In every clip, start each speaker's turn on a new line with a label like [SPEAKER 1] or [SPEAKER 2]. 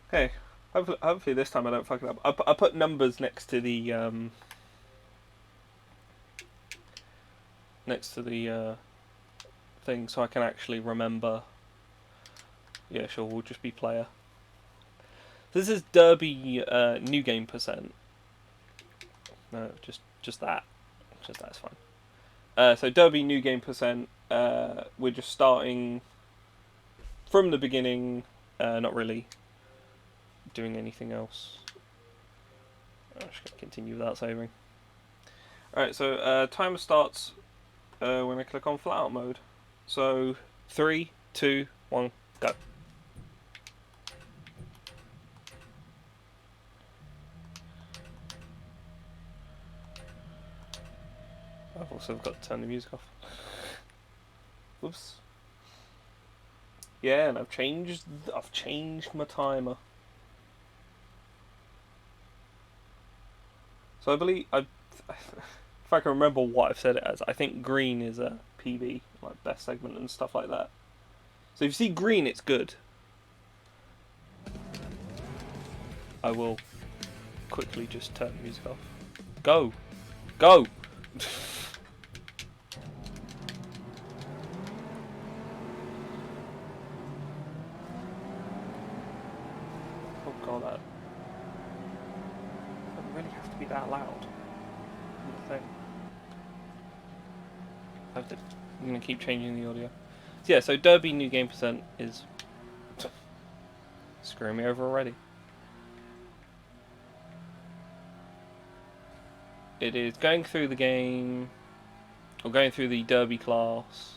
[SPEAKER 1] Okay. Hopefully this time I don't fuck it up. I put numbers next to the thing so I can actually remember. Yeah, sure. We'll just be player. This is Derby new game percent. No, just that. Just that's fine. So Derby new game percent. We're just starting from the beginning. Not really doing anything else. I'm just gonna continue without saving. Alright, so timer starts when I click on Flatout mode. So 3, 2, 1, go. I've also got to turn the music off. Whoops. Yeah, and I've changed my timer. So I believe if I can remember what I've said it as, I think green is a PB, like best segment and stuff like that. So if you see green, it's good. I will quickly just turn the music off. Go! Go! Oh god, that doesn't really have to be that loud. Thing. I'm going to keep changing the audio. So yeah, so Derby new game percent is screwing me over already. It is going through the game, or going through the Derby class.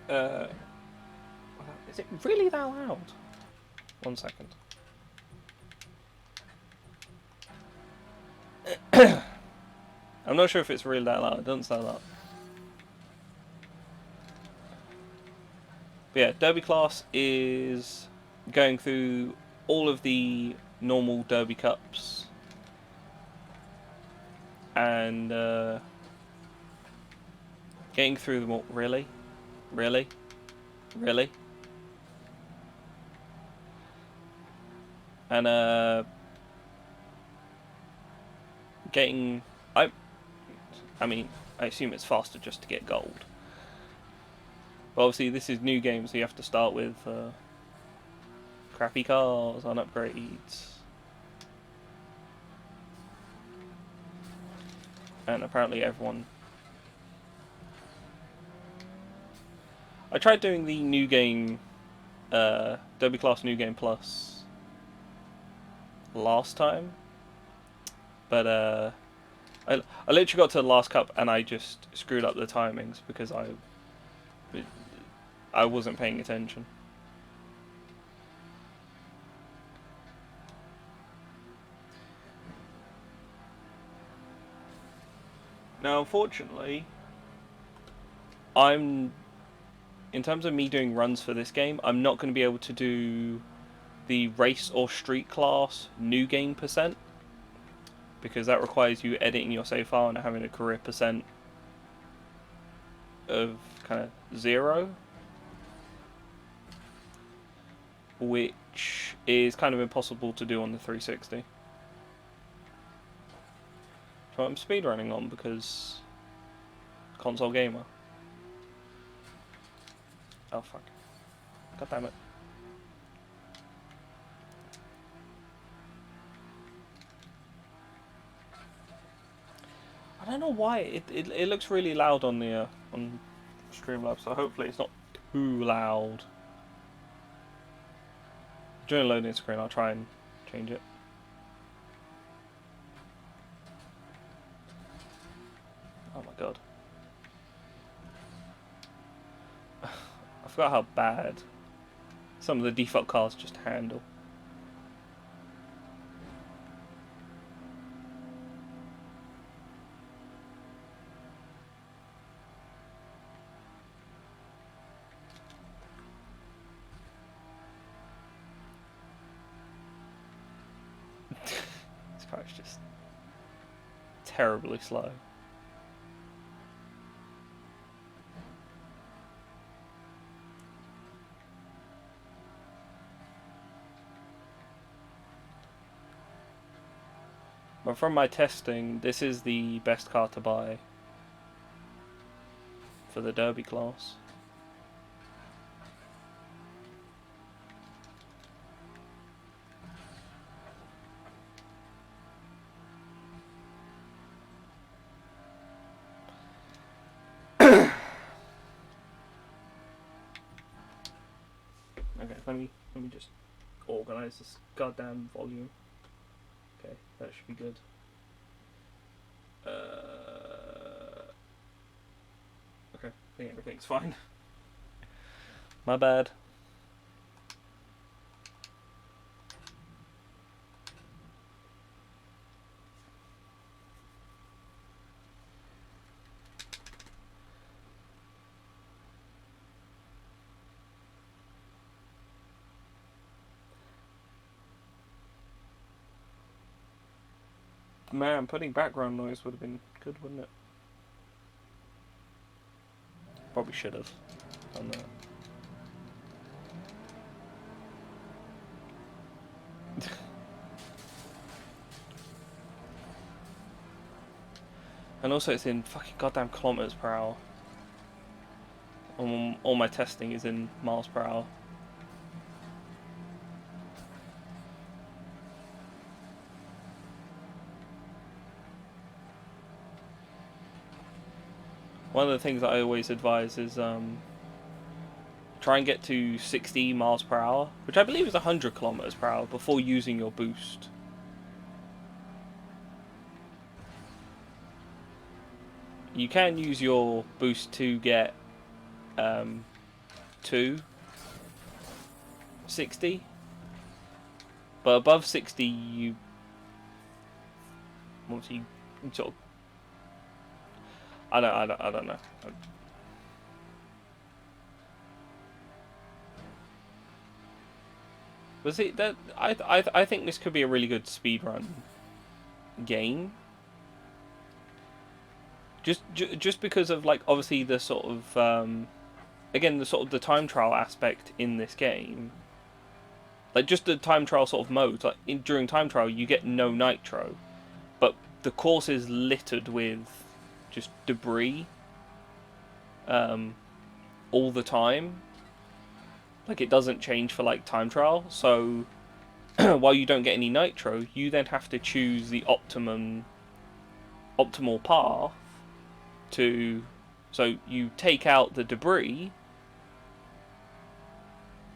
[SPEAKER 1] Uh, is it really that loud? 1 second. I'm not sure if it's really that loud. It doesn't sound loud. But yeah, Derby class is going through all of the normal Derby Cups and getting through them all. Really? Really? Really? And getting... I mean, I assume it's faster just to get gold. But obviously this is new game, so you have to start with crappy cars on upgrades. And apparently everyone... I tried doing the new game, Derby Class New Game Plus last time. But I literally got to the last cup and I just screwed up the timings because I wasn't paying attention. Now, unfortunately, in terms of me doing runs for this game, I'm not going to be able to do the race or street class new game percent because that requires you editing your save file and having a career percent of kind of 0, which is kind of impossible to do on the 360. So I'm speedrunning on because console gamer. Oh fuck. God damn it. I don't know why it looks really loud on the on Streamlabs, so hopefully it's not too loud. During loading screen, I'll try and change it. Oh my god. I forgot how bad some of the default cars just handle. This car is just terribly slow. But from my testing, this is the best car to buy for the Derby class. Okay, let me just organize this goddamn volume. Okay, that should be good. Okay, I think everything's fine. My bad. Man, putting background noise would have been good, wouldn't it? Probably should have done that. And also it's in fucking goddamn kilometers per hour. All my testing is in miles per hour. One of the things that I always advise is try and get to 60 miles per hour, which I believe is 100 kilometers per hour, before using your boost. You can use your boost to get to 60, but above 60 you obviously sort of, I don't know. But see, that I think this could be a really good speedrun game. Just because of, like, obviously the sort of again, the sort of the time trial aspect in this game. Like, just the time trial sort of mode. Like, during time trial you get no nitro, but the course is littered with just debris all the time. Like, it doesn't change for, like, time trial, so while you don't get any nitro, you then have to choose the optimal path to, so you take out the debris,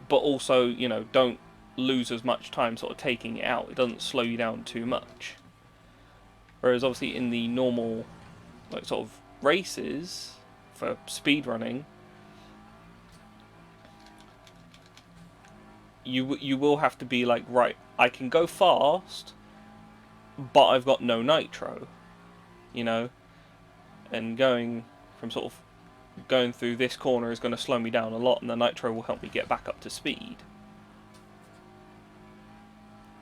[SPEAKER 1] but also, you know, don't lose as much time sort of taking it out. It doesn't slow you down too much. Whereas obviously in the normal, like, sort of races for speedrunning, you will have to be like, right, I can go fast, but I've got no nitro, you know, and going through this corner is going to slow me down a lot, and the nitro will help me get back up to speed.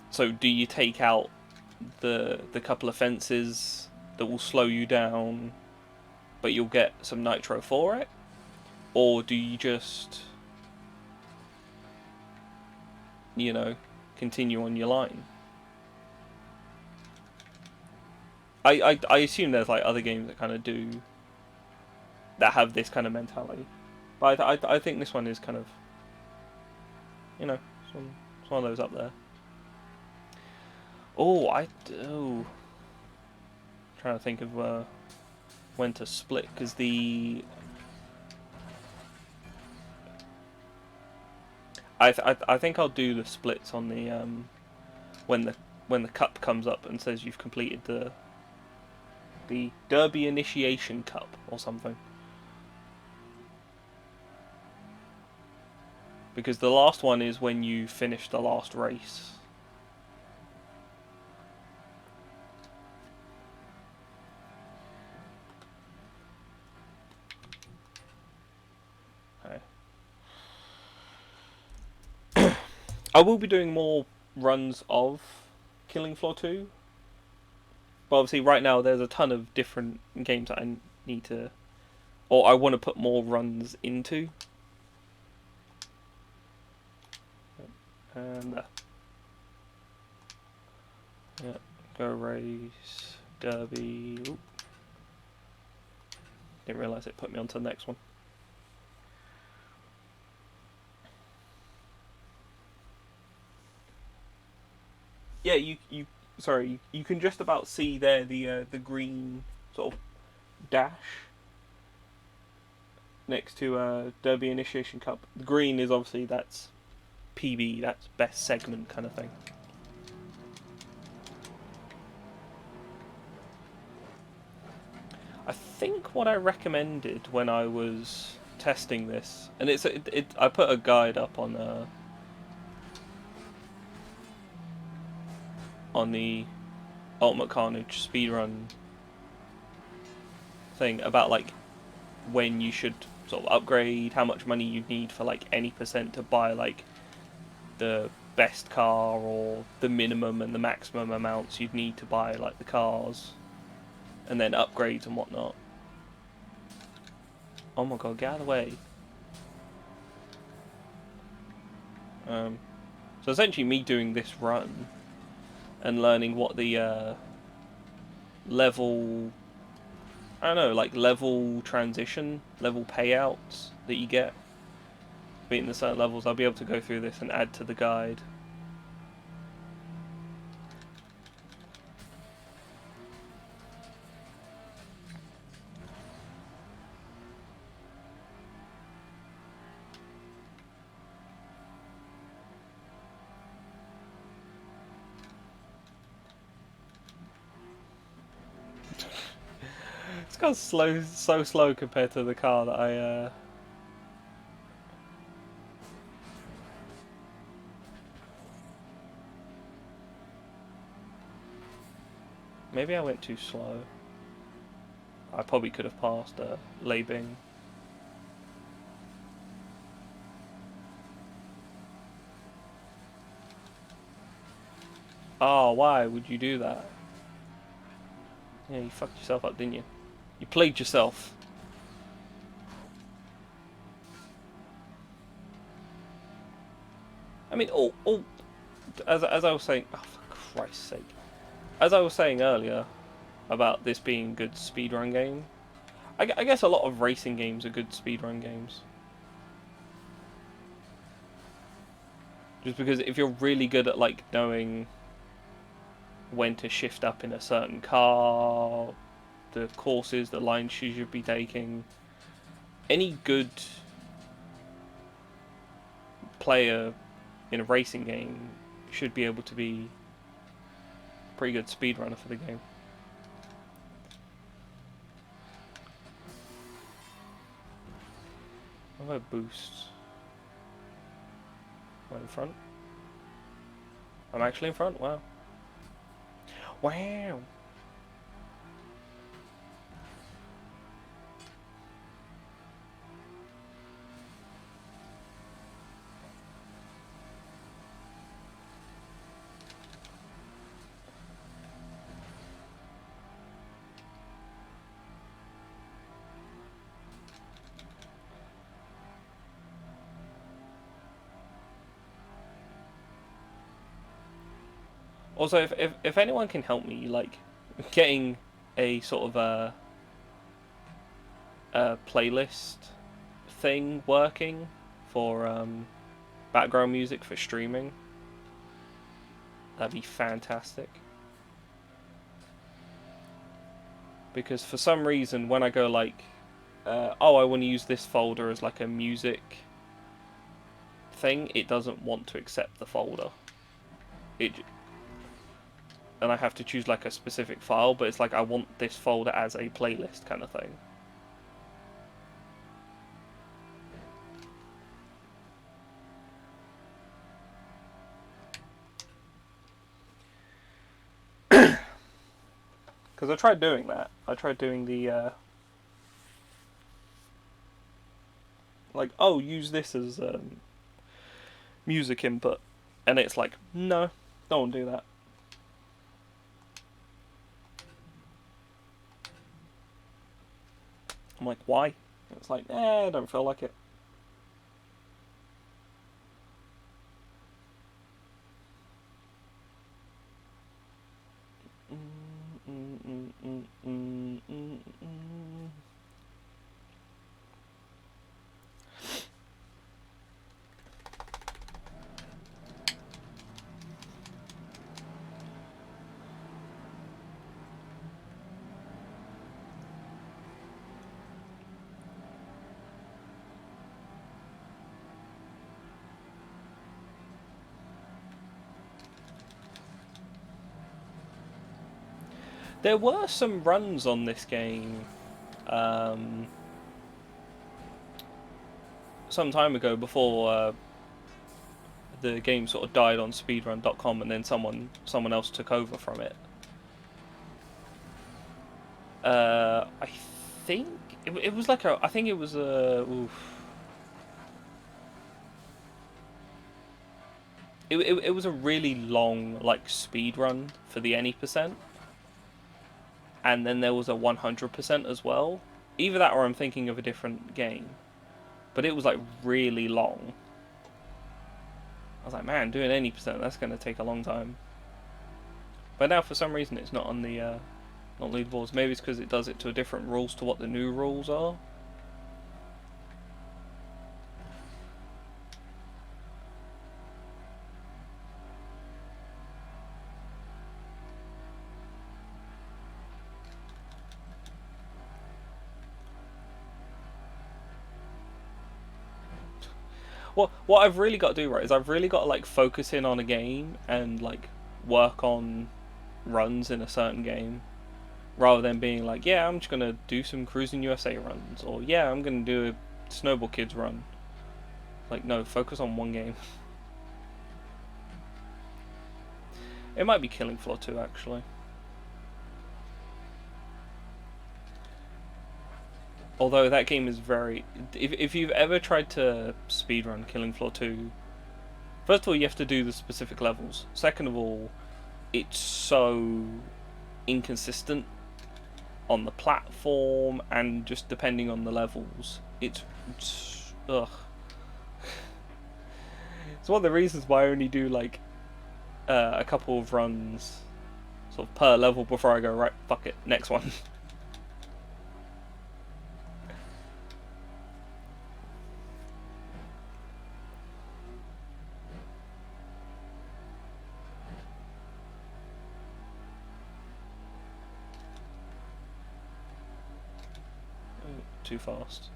[SPEAKER 1] So do you take out the couple of fences that will slow you down, but you'll get some nitro for it? Or do you just, you know, continue on your line? I assume there's, like, other games that kind of that have this kind of mentality, but I think this one is kind of, you know, it's one of those up there. Oh, I do. Trying to think of when to split, because I think I'll do the splits on the when the cup comes up and says you've completed the Derby Initiation Cup or something. Because the last one is when you finish the last race. Okay. I will be doing more runs of Killing Floor 2. But obviously right now there's a ton of different games that I need to, or I want to put more runs into. And yeah, Go race, derby. Oop. Didn't realise it put me onto the next one. Yeah, you can just about see there the green sort of dash next to Derby Initiation Cup. The green is obviously that's PB, that's best segment kind of thing. I think what I recommended when I was testing this, and I put a guide up on the Ultimate Carnage speedrun thing about like when you should sort of upgrade, how much money you need for like any percent to buy like the best car, or the minimum and the maximum amounts you'd need to buy like the cars, and then upgrades and whatnot. Oh my god, get out of the way. So essentially me doing this run and learning what the level, I don't know, like level transition, level payouts that you get beating the certain levels, I'll be able to go through this and add to the guide. It's got so slow compared to the car that I maybe I went too slow. I probably could have passed Labing. Oh, why would you do that? Yeah, you fucked yourself up, didn't you? You played yourself. I mean, as I was saying, oh, for Christ's sake. As I was saying earlier about this being a good speedrun game, I guess a lot of racing games are good speedrun games. Just because if you're really good at like knowing when to shift up in a certain car, the courses, the lines you should be taking, any good player in a racing game should be able to be a pretty good speedrunner for the game. What about boosts? Am I in front? I'm actually in front? Wow. Wow. Also, if anyone can help me, like, getting a sort of a playlist thing working for background music for streaming, that'd be fantastic. Because for some reason, when I go like, oh, I want to use this folder as like a music thing, it doesn't want to accept the folder. And I have to choose like a specific file, but it's like I want this folder as a playlist kind of thing. Because I tried doing that. I tried doing the like, oh, use this as music input, and it's like, no, don't do that. I'm like, why? It's like, I don't feel like it. There were some runs on this game some time ago before the game sort of died on speedrun.com, and then someone else took over from it. I think it was like a. I think it was a. Oof. It was a really long like speed run for the any%, and then there was a 100% as well. Either that or I'm thinking of a different game, but it was like really long. I was like, man, doing any%, that's going to take a long time. But now for some reason it's not on the not leaderboards. Maybe it's because it does it to a different rules to what the new rules are. What I've really got to do, right, is I've really got to like focus in on a game and like work on runs in a certain game, rather than being like, yeah, I'm just gonna do some Cruising USA runs, or yeah, I'm gonna do a Snowball Kids run. Like, no, focus on one game. It might be Killing Floor 2 actually. Although that game is very... If you've ever tried to speedrun Killing Floor 2, first of all, you have to do the specific levels. Second of all, it's so inconsistent on the platform and just depending on the levels. It's ugh. It's one of the reasons why I only do like a couple of runs sort of per level before I go, right, fuck it, next one. Too fast.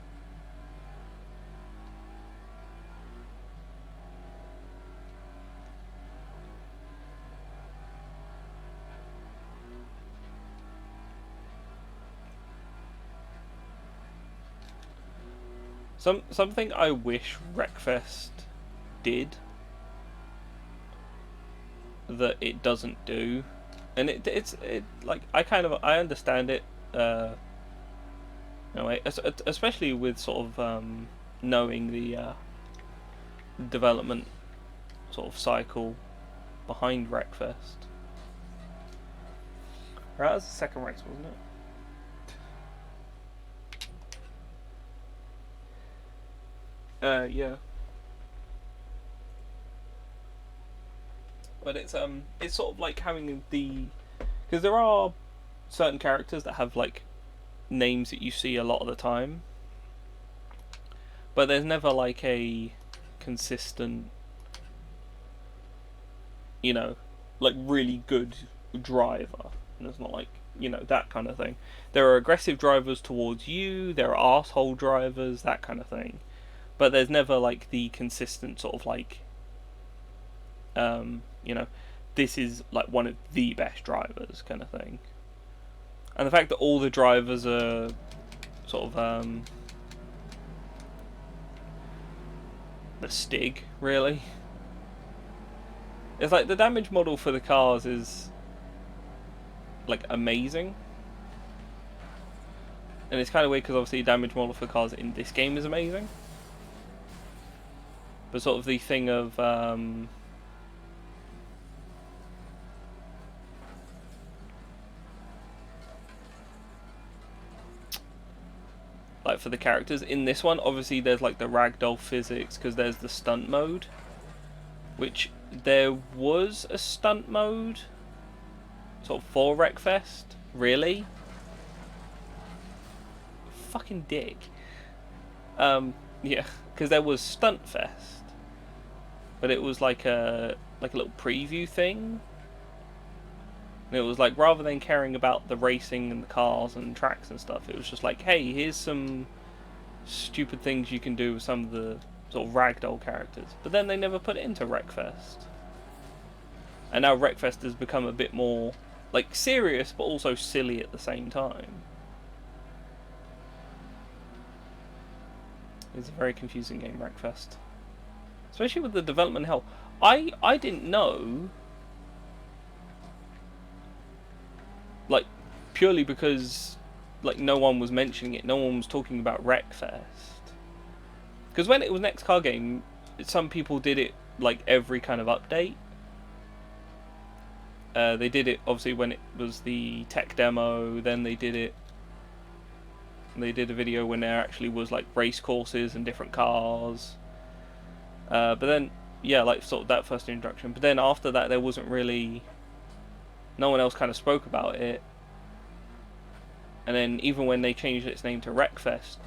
[SPEAKER 1] Something I wish Wreckfest did that it doesn't do, and it's like I understand it. Anyway, especially with sort of knowing the development sort of cycle behind Wreckfest. Right, that was the second race, wasn't it? Yeah. But it's sort of like having the, because there are certain characters that have like names that you see a lot of the time, but there's never like a consistent, you know, like really good driver. And it's not like, you know, that kind of thing. There are aggressive drivers towards you, there are asshole drivers, that kind of thing, but there's never like the consistent sort of like you know, this is like one of the best drivers kind of thing. And the fact that all the drivers are sort of the Stig, really. It's like the damage model for the cars is like amazing. And it's kind of weird because obviously the damage model for cars in this game is amazing. But sort of the thing of like for the characters in this one, obviously there's like the ragdoll physics because there's the stunt mode, which there was a stunt mode sort of for Wreckfest. Really? Fucking dick. Yeah, because there was Stunt Fest, but it was like a little preview thing. And it was like, rather than caring about the racing and the cars and tracks and stuff, it was just like, hey, here's some stupid things you can do with some of the sort of ragdoll characters. But then they never put it into Wreckfest. And now Wreckfest has become a bit more like serious but also silly at the same time. It's a very confusing game, Wreckfest. Especially with the development hell. I didn't know, like, purely because, like, no one was mentioning it, no one was talking about Wreckfest. Because when it was Next Car Game, some people did it, like, every kind of update. They did it, obviously, when it was the tech demo, then they did it. They did a video when there actually was, like, race courses and different cars. But then, yeah, like, sort of that first introduction. But then after that, there wasn't really... No one else kind of spoke about it. And then even when they changed its name to Wreckfest,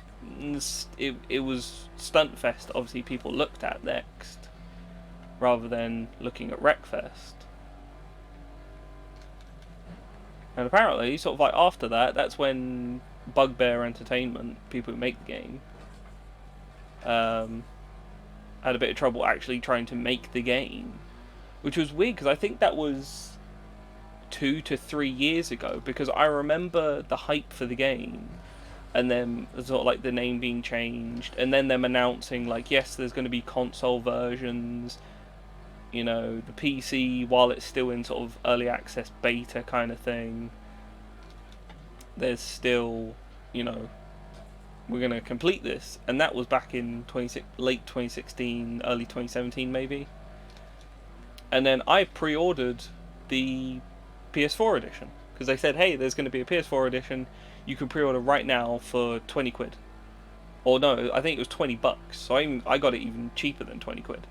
[SPEAKER 1] it was Stuntfest, obviously, people looked at next, rather than looking at Wreckfest. And apparently, sort of like after that, that's when Bugbear Entertainment, people who make the game, had a bit of trouble actually trying to make the game. Which was weird, because I think that was 2 to 3 years ago, because I remember the hype for the game, and then sort of like the name being changed, and then them announcing, like, yes, there's going to be console versions, you know, the PC, while it's still in sort of early access beta kind of thing, there's still, you know, we're going to complete this. And that was back in late 2016, early 2017 maybe. And then I pre-ordered the PS4 edition, because they said, hey, there's going to be a PS4 edition, you can pre-order right now for 20 quid. Or no, I think it was 20 bucks, so I got it even cheaper than 20 quid.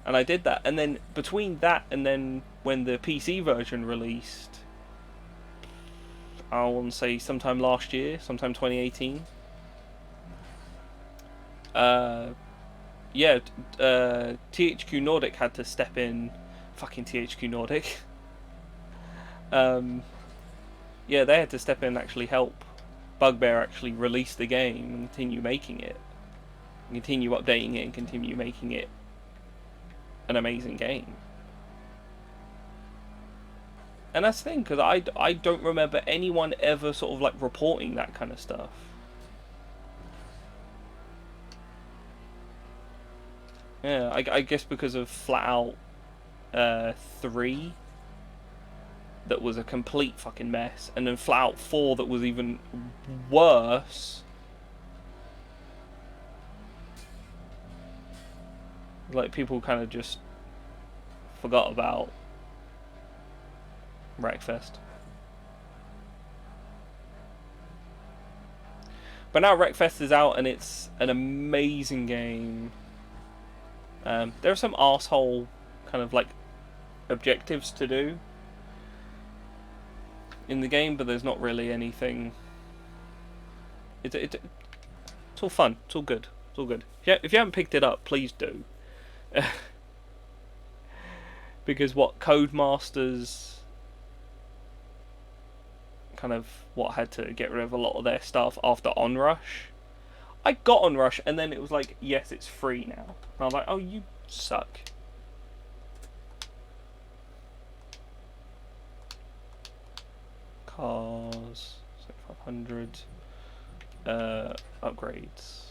[SPEAKER 1] And I did that, and then between that and then when the PC version released, I want to say sometime last year, sometime 2018, yeah, THQ Nordic had to step in. Fucking THQ Nordic. Yeah, they had to step in and actually help Bugbear actually release the game and continue making it, and continue updating it, and continue making it an amazing game. And that's the thing, because I don't remember anyone ever sort of like reporting that kind of stuff. Yeah, I guess because of Flatout 3, that was a complete fucking mess, and then Flatout 4 that was even worse. Like, people kind of just forgot about Wreckfest. But now Wreckfest is out, and it's an amazing game. There are some arsehole kind of like objectives to do in the game, but there's not really anything. It's all fun. It's all good. It's all good. If you haven't picked it up, please do. Because what Codemasters kind of had to get rid of a lot of their stuff after Onrush. I got Onrush, and then it was like, yes, it's free now. And I was like, oh, you suck. Cars, 500. Upgrades.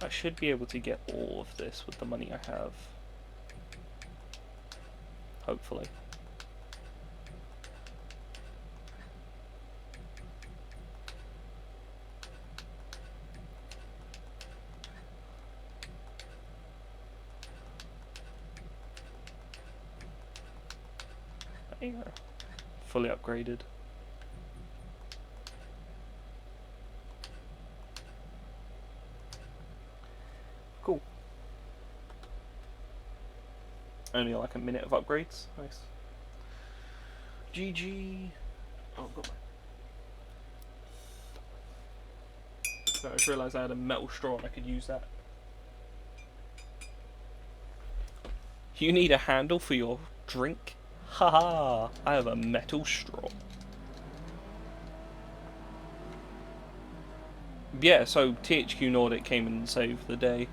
[SPEAKER 1] I should be able to get all of this with the money I have. Hopefully. There you go. Fully upgraded. Cool. Only like a minute of upgrades. Nice. GG. Oh, I've got my... I just realised I had a metal straw and I could use that. You need a handle for your drink? Haha, I have a metal straw. Yeah, so THQ Nordic came and saved the day.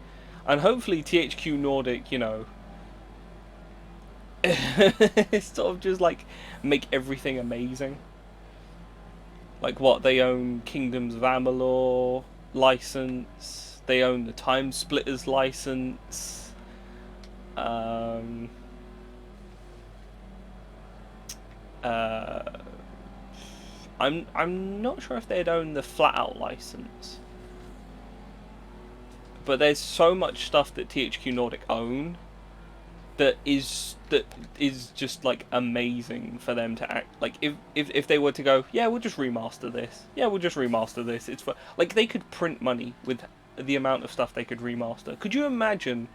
[SPEAKER 1] And hopefully THQ Nordic, you know, sort of just like make everything amazing. Like what, they own Kingdoms of Amalur license, they own the Time Splitters license, um, uh, I'm not sure if they'd own the Flatout license, but there's so much stuff that THQ Nordic own that is just like amazing for them to act like if they were to go, yeah, we'll just remaster this, yeah, we'll just remaster this, it's for like they could print money with the amount of stuff they could remaster. Could you imagine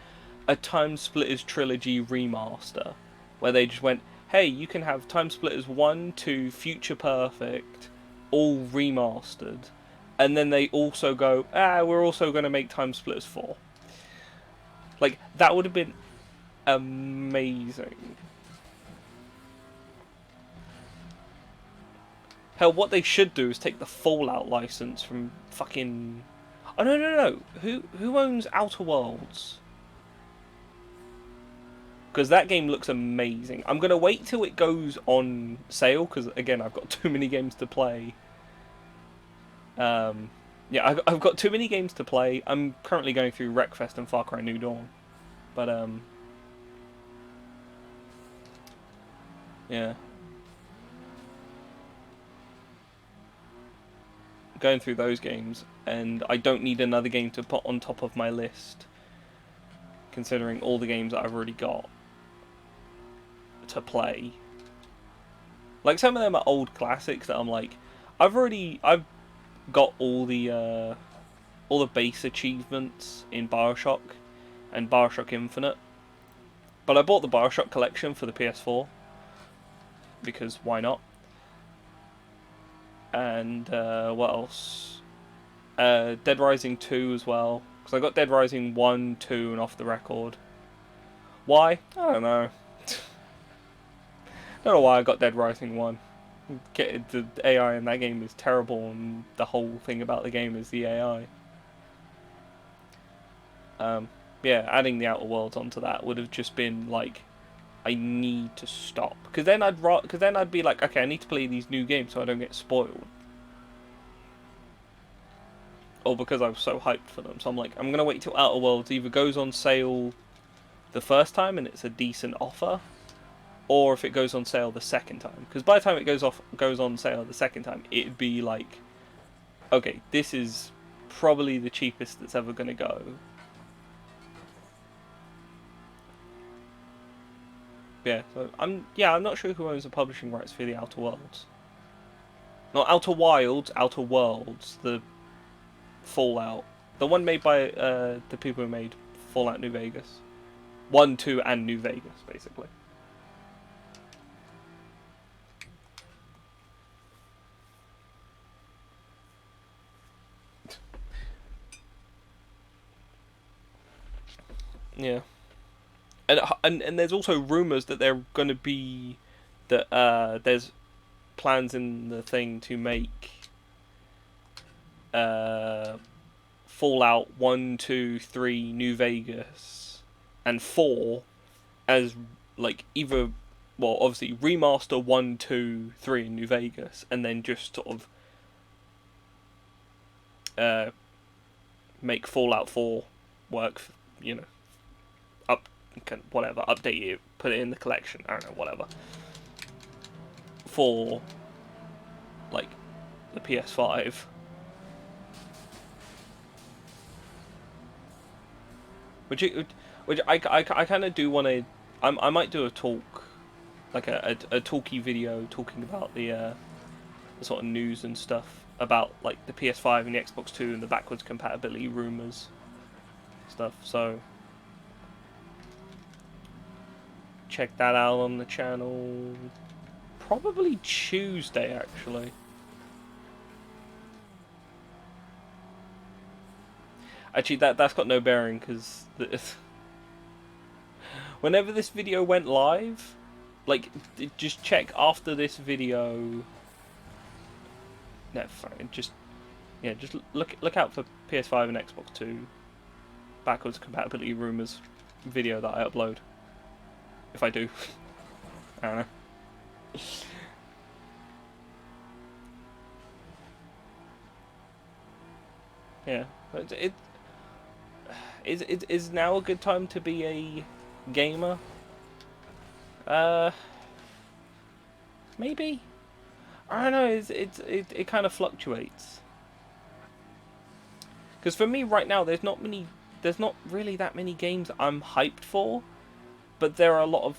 [SPEAKER 1] a Time Splitters trilogy remaster where they just went, hey, you can have Time Splitters 1 to Future Perfect all remastered, and then they also go, we're also going to make Time Splitters 4. Like, that would have been amazing. Hell, what they should do is take the Fallout license from fucking... Oh, no. Who owns Outer Worlds? Because that game looks amazing. I'm going to wait till it goes on sale, because, again, I've got too many games to play. Yeah, I've got too many games to play. I'm currently going through Wreckfest and Far Cry New Dawn. But, yeah. Going through those games, and I don't need another game to put on top of my list, considering all the games that I've already got to play. Like, some of them are old classics that I'm like, I've got all the base achievements in BioShock and BioShock Infinite, but I bought the BioShock collection for the PS4 because why not? And what else? Dead Rising 2 as well, because I got Dead Rising 1, 2, and Off the Record. Why? I don't know. Don't know why I got Dead Rising 1. The AI in that game is terrible, and the whole thing about the game is the AI. Yeah, adding the Outer Worlds onto that would have just been like, I need to stop, because then I'd be like, okay, I need to play these new games so I don't get spoiled, or because I was so hyped for them. So I'm like, I'm gonna wait till Outer Worlds either goes on sale the first time and it's a decent offer, or if it goes on sale the second time. Because by the time it goes on sale the second time, it'd be like, okay, this is probably the cheapest that's ever gonna go. Yeah, so I'm not sure who owns the publishing rights for the Outer Worlds. Not Outer Wilds, Outer Worlds, the Fallout. The one made by the people who made Fallout New Vegas. 1, 2, and New Vegas, basically. Yeah. And there's also rumours that they're going to be... that there's plans in the thing to make Fallout 1, 2, 3, New Vegas, and 4 as, like, either... Well, obviously, remaster 1, 2, 3 in New Vegas, and then just sort of make Fallout 4 work, you know, update it, put it in the collection, I don't know, whatever, for, like, the PS5. Which I kind of do want to, I might do a talk, like a talky video talking about the sort of news and stuff about, like, the PS5 and the Xbox 2 and the backwards compatibility rumours stuff, so check that out on the channel. Probably Tuesday, actually. Actually, that's got no bearing, because whenever this video went live, like, just check after this video. No, fine. Just look out for PS5 and Xbox 2 backwards compatibility rumors video that I upload. If I do, I don't know. Yeah, but it is now a good time to be a gamer. Maybe. I don't know. It kind of fluctuates. Because for me right now, there's not really that many games I'm hyped for, but there are a lot of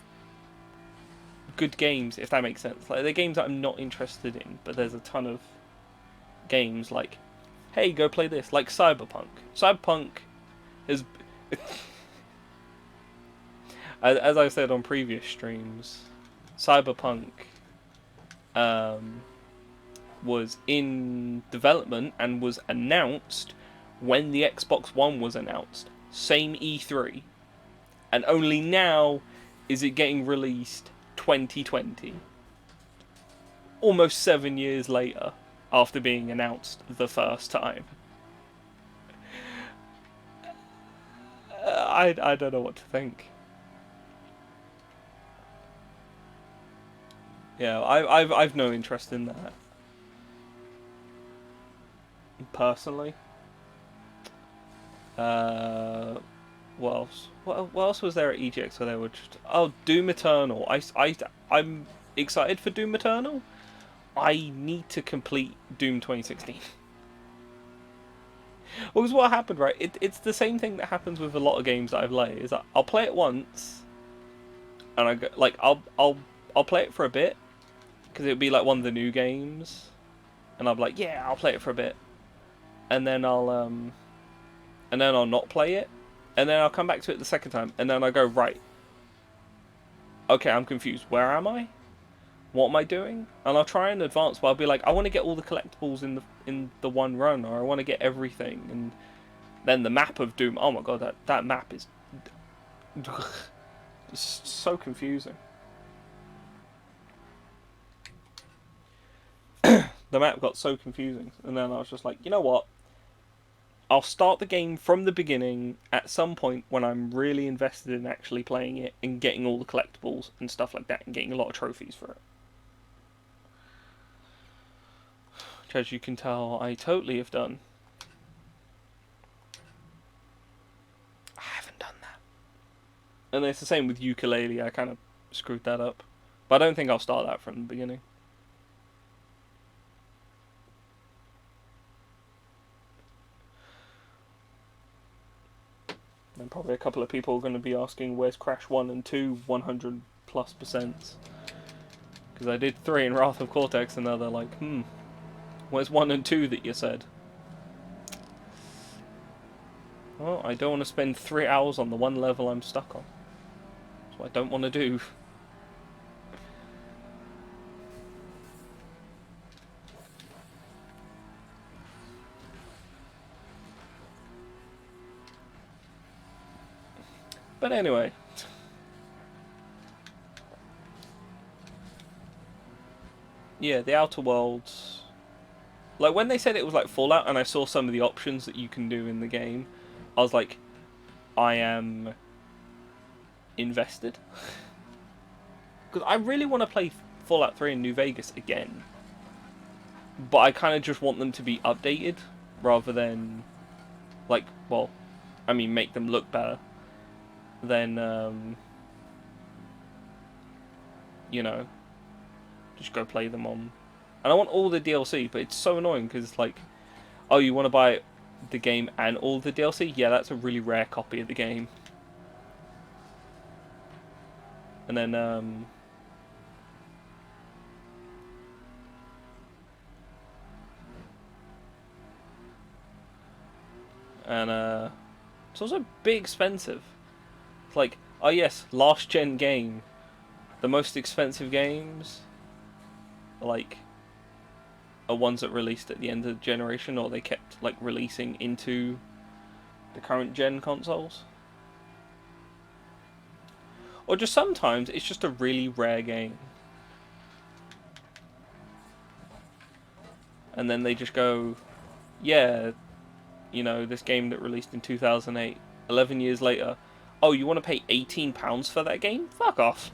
[SPEAKER 1] good games, if that makes sense. Like, they're games that I'm not interested in, but there's a ton of games like, hey, go play this, like Cyberpunk. Cyberpunk is, as I said on previous streams, Cyberpunk was in development and was announced when the Xbox One was announced. Same E3. And only now is it getting released 2020. Almost 7 years later, after being announced the first time. I don't know what to think. Yeah, I've no interest in that. Personally. What else? What else was there at EGX where they were just... Oh, Doom Eternal. I'm excited for Doom Eternal. I need to complete Doom 2016. Well, because what happened, right? It's the same thing that happens with a lot of games that I've played. Is that I'll play it once, and I go, like, I'll play it for a bit, because it'll be like one of the new games, and I'll be like, yeah, I'll play it for a bit, and then I'll not play it, and then I'll come back to it the second time, and then I go, right, okay, I'm confused. Where am I? What am I doing? And I'll try and advance, but I'll be like, I want to get all the collectibles in the one run, or I want to get everything, and then the map of Doom. Oh my god, that map is so confusing. The map got so confusing, and then I was just like, you know what? I'll start the game from the beginning at some point when I'm really invested in actually playing it and getting all the collectibles and stuff like that, and getting a lot of trophies for it. Which, as you can tell, I totally have done. I haven't done that. And it's the same with ukulele. I kind of screwed that up. But I don't think I'll start that from the beginning. And probably a couple of people are going to be asking, where's Crash 1 and 2 100+%? Because I did 3 in Wrath of Cortex, and now they're like, where's 1 and 2 that you said? Well, I don't want to spend 3 hours on the one level I'm stuck on. That's what I don't want to do. But anyway. Yeah, the Outer Worlds. Like, when they said it was like Fallout and I saw some of the options that you can do in the game, I was like, I am invested. Because I really want to play Fallout 3 in New Vegas again. But I kind of just want them to be updated rather than, like, well, I mean, make them look better than, you know, just go play them on. And I want all the DLC, but it's so annoying because it's like, oh, you want to buy the game and all the DLC? Yeah, that's a really rare copy of the game. And then, it's also a bit expensive. It's like, oh yes, last gen game. The most expensive games, like, are ones that released at the end of the generation, or they kept like releasing into the current gen consoles. Or just sometimes it's just a really rare game. And then they just go, yeah, you know, this game that released in 2008, 11 years later, oh, you want to pay £18 for that game? Fuck off.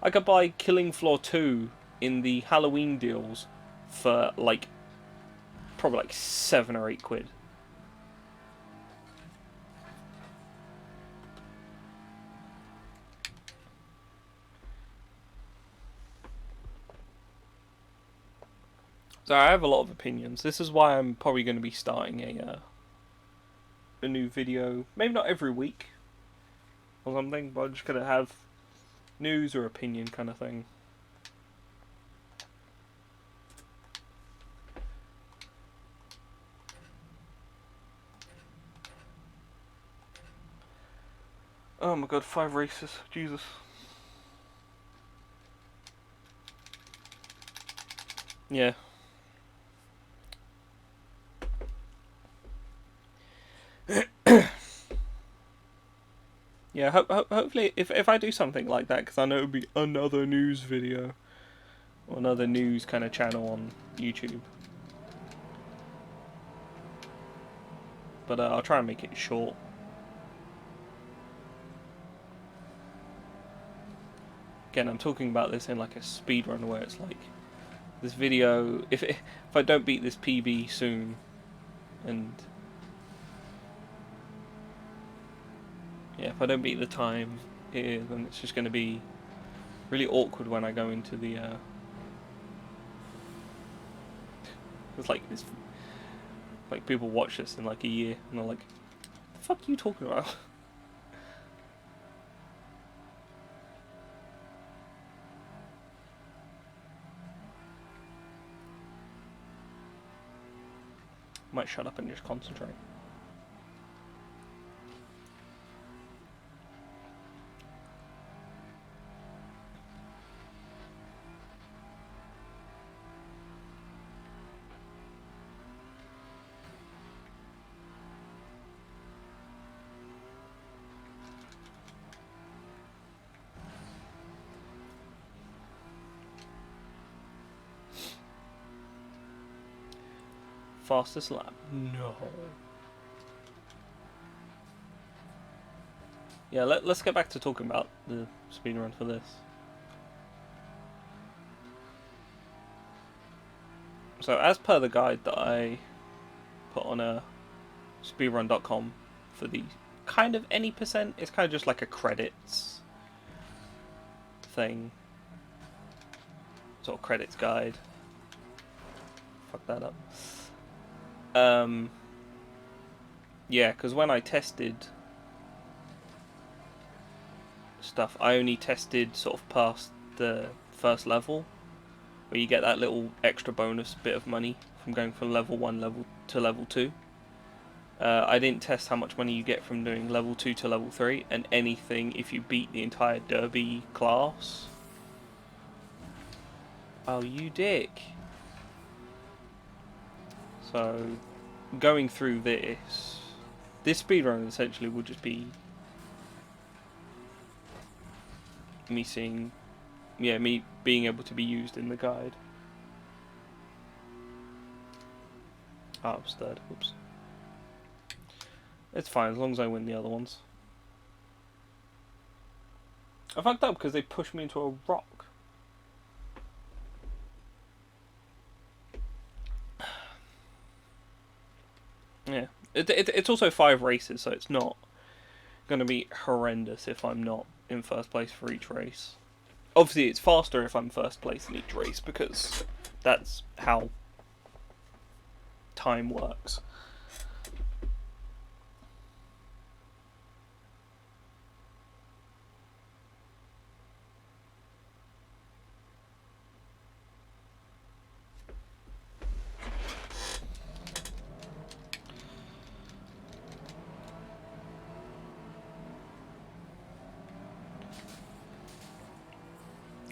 [SPEAKER 1] I could buy Killing Floor 2 in the Halloween deals for like probably like £7 or £8. So I have a lot of opinions. This is why I'm probably going to be starting a new video, maybe not every week or something, but I'm just going to have news or opinion kind of thing. Oh my god, 5 races. Jesus. Yeah. Yeah, hopefully if I do something like that, because I know it would be another news video or another news kind of channel on YouTube. But I'll try and make it short. Again, I'm talking about this in like a speedrun where it's like this video. If I don't beat this PB soon, and yeah, if I don't beat the time here, then it's just going to be really awkward when I go into the. It's like this. Like people watch this in like a year, and they're like, "The fuck are you talking about?" Might shut up and just concentrate. Fastest lap? No. Yeah, let's get back to talking about the speedrun for this. So as per the guide that I put on speedrun.com for the kind of any percent, it's kind of just like a credits thing. Sort of credits guide. Fuck that up. Yeah, because when I tested stuff, I only tested sort of past the first level, where you get that little extra bonus bit of money from going from level 1 to level 2. I didn't test how much money you get from doing level 2 to level 3, and anything if you beat the entire derby class. Oh, you dick. So, going through this speedrun essentially will just be me seeing, yeah, me being able to be used in the guide. Ah, I was third. Whoops. It's fine as long as I win the other ones. I fucked up because they pushed me into a rock. Yeah. It's also 5 races, so it's not going to be horrendous if I'm not in first place for each race. Obviously, it's faster if I'm first place in each race, because that's how time works.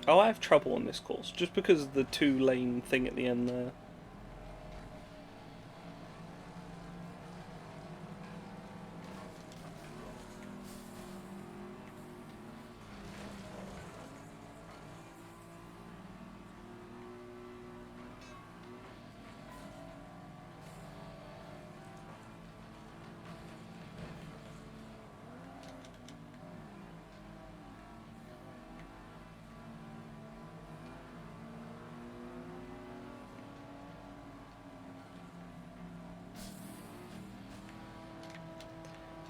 [SPEAKER 1] Oh, I have trouble on this course, just because of the 2-lane thing at the end there.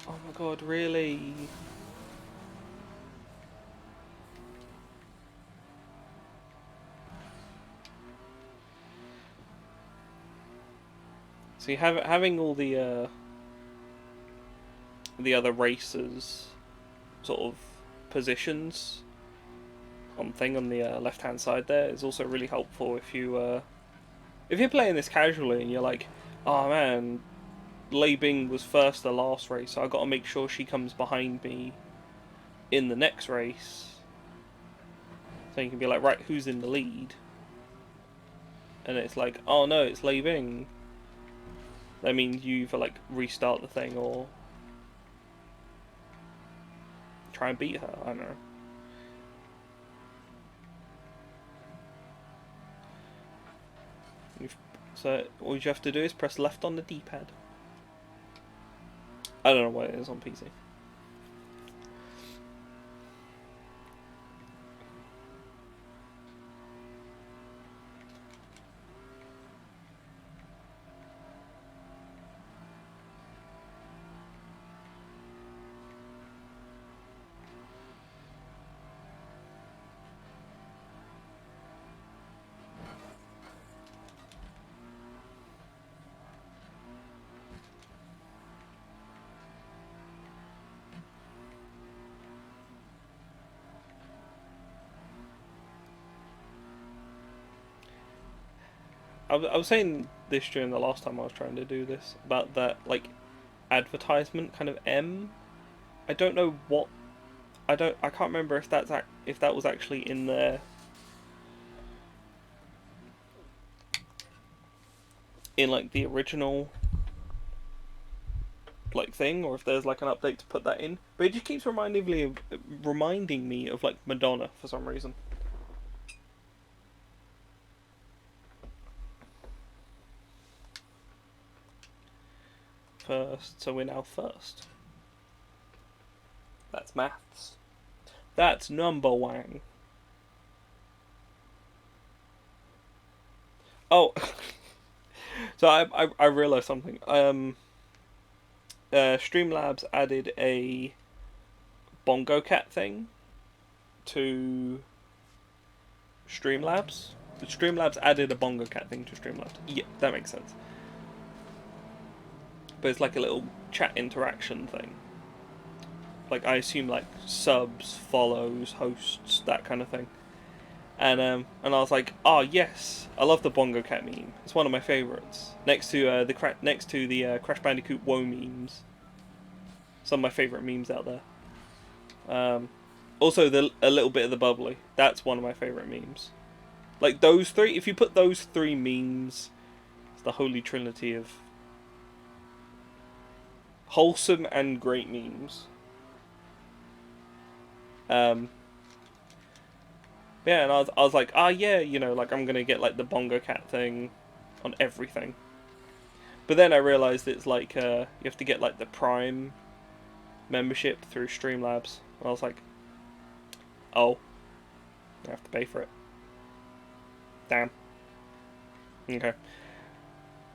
[SPEAKER 1] Oh my god, really? See, having all the other racers sort of positions on the left hand side there is also really helpful if you're playing this casually and you're like, oh man, Lei Bing was first the last race, so I got to make sure she comes behind me in the next race. So you can be like, right, who's in the lead? And it's like, oh no, it's Lei Bing. That means you either like restart the thing or try and beat her. I don't know. So all you have to do is press left on the D-pad. I don't know what it is on PC. I was saying this during the last time I was trying to do this about that like advertisement kind of M. I don't know what I can't remember if that was actually in there in like the original like thing, or if there's like an update to put that in. But it just keeps reminding me of like Madonna for some reason. First, so we're now first. That's maths. That's number one. Oh, so I realized something. Streamlabs added a Bongo Cat thing to Streamlabs. Streamlabs added a Bongo Cat thing to Streamlabs. Yeah, that makes sense. But it's like a little chat interaction thing. Like I assume like subs, follows, hosts, that kind of thing. And I was like, oh yes, I love the Bongo Cat meme. It's one of my favorites. Next to the Crash Bandicoot Woe memes. Some of my favorite memes out there. Also a little bit of the bubbly. That's one of my favorite memes. Like those three. If you put those three memes, it's the holy trinity of wholesome and great memes. Yeah, and I was like, ah, yeah, you know, like I'm gonna get like the Bongo Cat thing on everything. But then I realized it's like you have to get like the Prime membership through Streamlabs. And I was like, oh, I have to pay for it. Damn. Okay.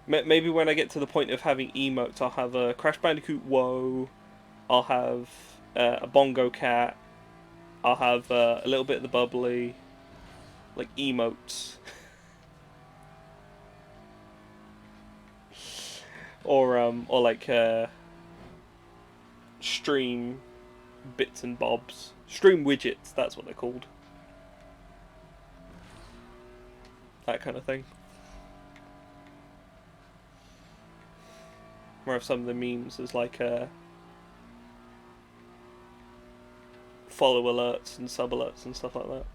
[SPEAKER 1] Maybe when I get to the point of having emotes, I'll have a Crash Bandicoot Woe. I'll have a Bongo Cat. I'll have a little bit of the bubbly, like emotes, or like stream bits and bobs, stream widgets. That's what they're called. That kind of thing. Where some of the memes is like follow alerts and sub alerts and stuff like that.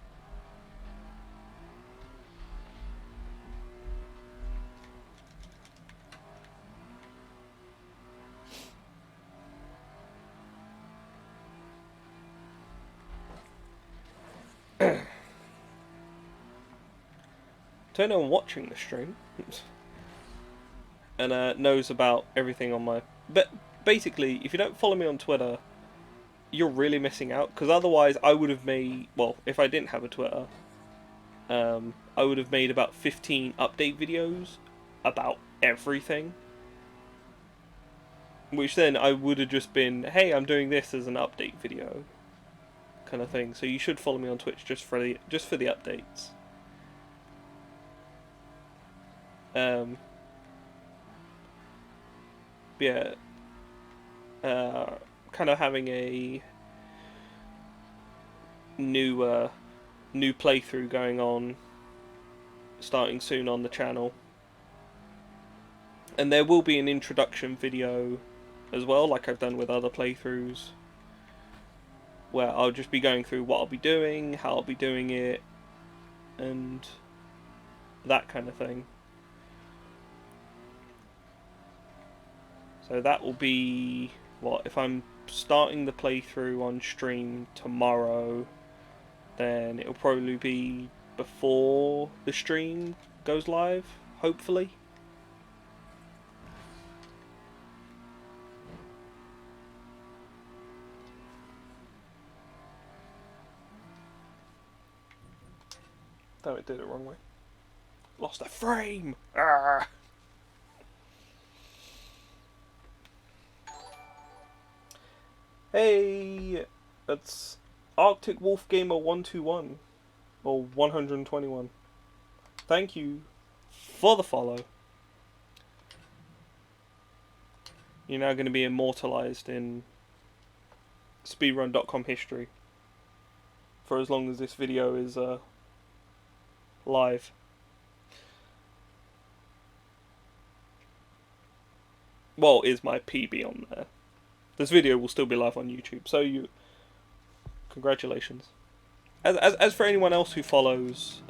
[SPEAKER 1] To anyone watching the stream and knows about everything on my... But basically, if you don't follow me on Twitter, you're really missing out, because otherwise I would have made... Well, if I didn't have a Twitter, I would have made about 15 update videos about everything. Which then I would have just been, hey, I'm doing this as an update video, kind of thing. So you should follow me on Twitch just for the updates. Yeah, kind of having a new playthrough going on, starting soon on the channel, and there will be an introduction video as well, like I've done with other playthroughs, where I'll just be going through what I'll be doing, how I'll be doing it, and that kind of thing. So that will be, what, if I'm starting the playthrough on stream tomorrow, then it'll probably be before the stream goes live, hopefully. Oh, it did it wrong way. Lost a frame! Ah! Hey! That's Arctic Wolf Gamer 121. Or 121. Thank you for the follow. You're now going to be immortalized in speedrun.com history for as long as this video is live. Well, is my PB on there. This video will still be live on YouTube, so congratulations. As for anyone else who follows,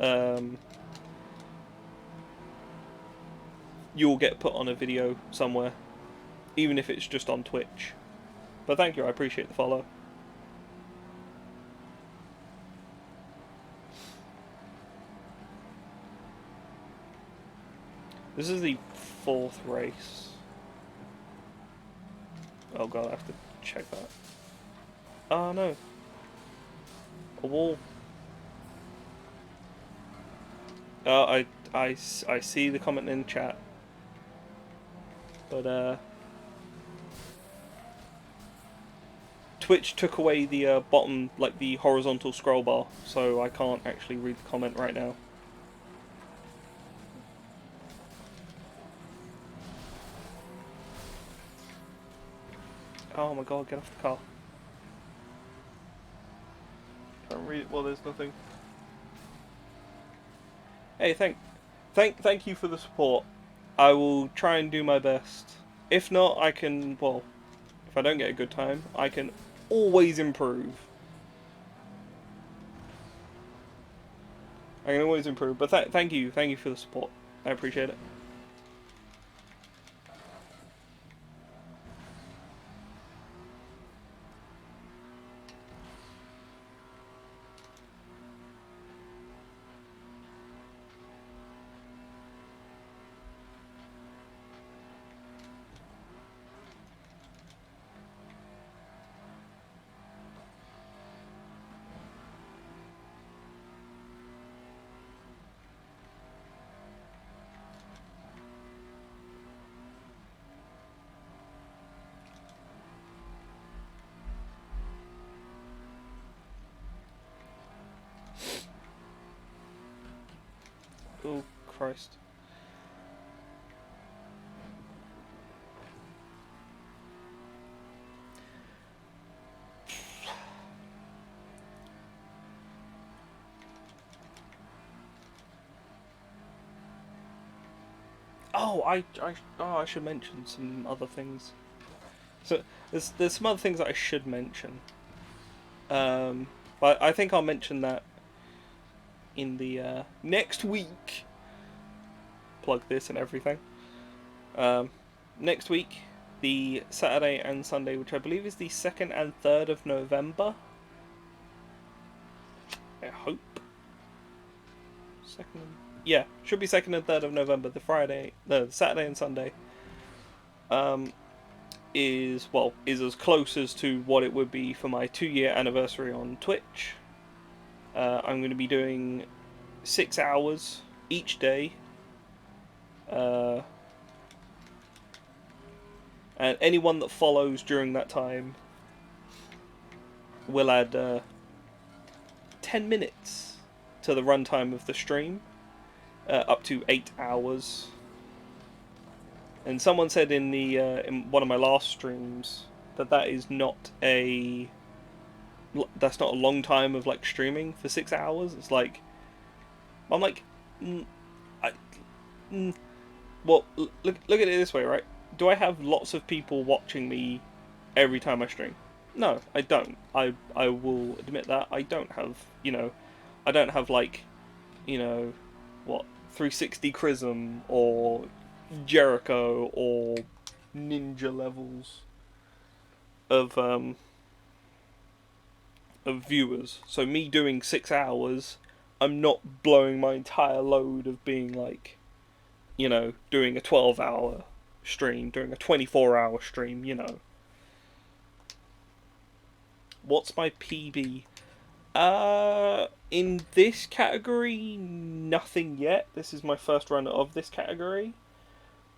[SPEAKER 1] you'll get put on a video somewhere, even if it's just on Twitch. But thank you, I appreciate the follow. This is the 4th race. Oh god, I have to check that. Oh no. A wall. I see the comment in chat. But Twitch took away the bottom, like the horizontal scroll bar, so I can't actually read the comment right now. Oh my god, get off the car. Can't read it. Well, there's nothing. Hey, thank you for the support. I will try and do my best. If not, I can, well, if I don't get a good time, I can always improve. I can always improve, but thank you for the support. I appreciate it. Oh, Christ. Oh, I should mention some other things. So there's some other things that I should mention. But I think I'll mention that in the next week. Plug this and everything. Next week, the Saturday and Sunday, which I believe is the 2nd and 3rd of November. I hope. Yeah, should be 2nd and 3rd of November. The Saturday and Sunday. Is as close as to what it would be for my 2-year anniversary on Twitch. I'm going to be doing 6 hours each day. And anyone that follows during that time will add 10 minutes to the runtime of the stream, up to 8 hours. And someone said in in one of my last streams that is not a long time of like streaming for 6 hours. It's like, I'm like, well, look at it this way, right? Do I have lots of people watching me every time I stream? No, I don't. I will admit that I don't have, I don't have like, what, 360 Chrism or Jericho or Ninja levels of viewers. So me doing 6 hours, I'm not blowing my entire load of being like, doing a 12-hour stream, doing a 24-hour stream, What's my PB? In this category, nothing yet. This is my first run of this category.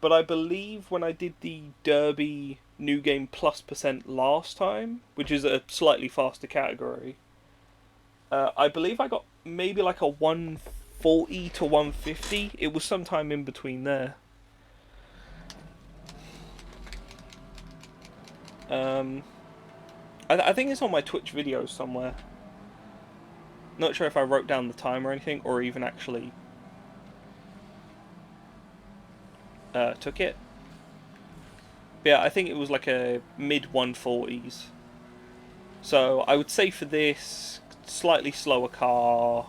[SPEAKER 1] But I believe when I did the Derby New Game Plus % last time, which is a slightly faster category, I believe I got maybe like a 140 to 150. It was sometime in between there. I think it's on my Twitch videos somewhere. Not sure if I wrote down the time or anything, or even actually took it. But yeah, I think it was like a mid 140s. So I would say for this, slightly slower car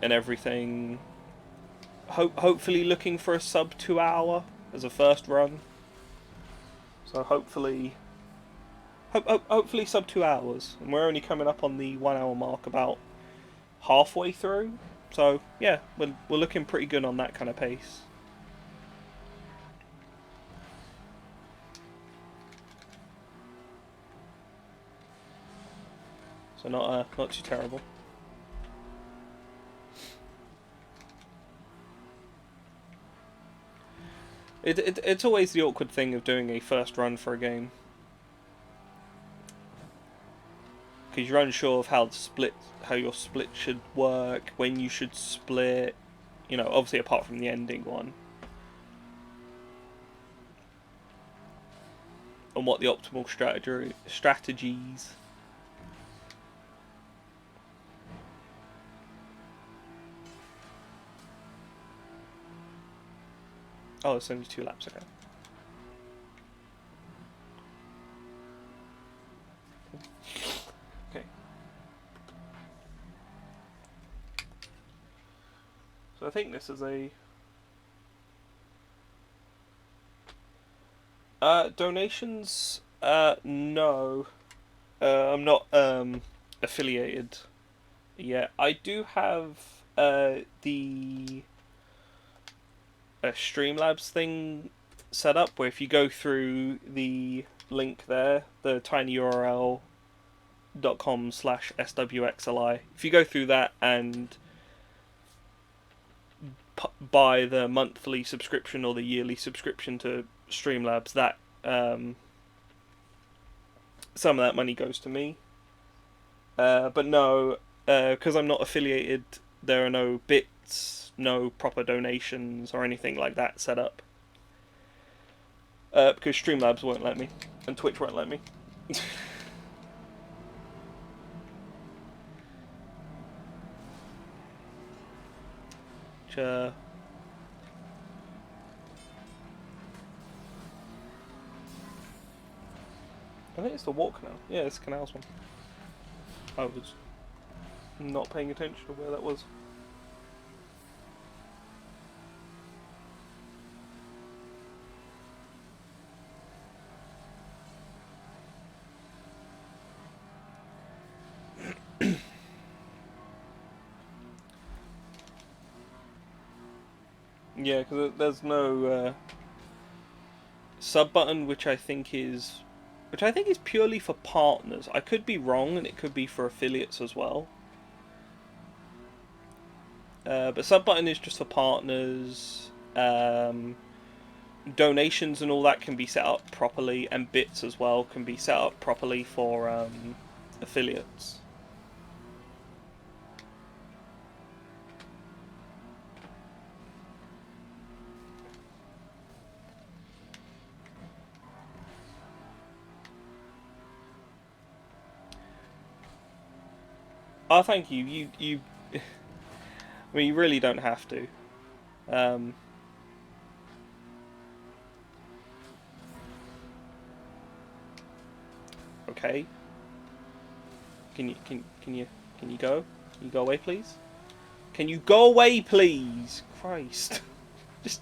[SPEAKER 1] and everything. Hopefully looking for a sub 2 hour as a first run. So hopefully sub 2 hours, and we're only coming up on the 1 hour mark about halfway through. So yeah, we're looking pretty good on that kind of pace. So not too terrible. It's always the awkward thing of doing a first run for a game, because you're unsure of how your split should work, when you should split, obviously apart from the ending one, and what the optimal strategies. Oh, it's only 2 laps, okay. Okay. So I think this is a... donations? No. I'm not affiliated yet. I do have the... Streamlabs thing set up, where if you go through the link there, the tinyurl.com/SWXLI, if you go through that and buy the monthly subscription or the yearly subscription to Streamlabs, that some of that money goes to me. But no, because I'm not affiliated, there are no bits, no proper donations or anything like that set up. Because Streamlabs won't let me, and Twitch won't let me. I think it's the walk canal. Yeah, it's the canals one. I was not paying attention to where that was. Yeah, because there's no sub button, which I think is purely for partners. I could be wrong, and it could be for affiliates as well. But sub button is just for partners. Donations and all that can be set up properly, and bits as well can be set up properly for affiliates. Oh, thank you. You. I mean, you really don't have to. Okay. Can you go? Can you go away, please? Can you go away, please? Christ. just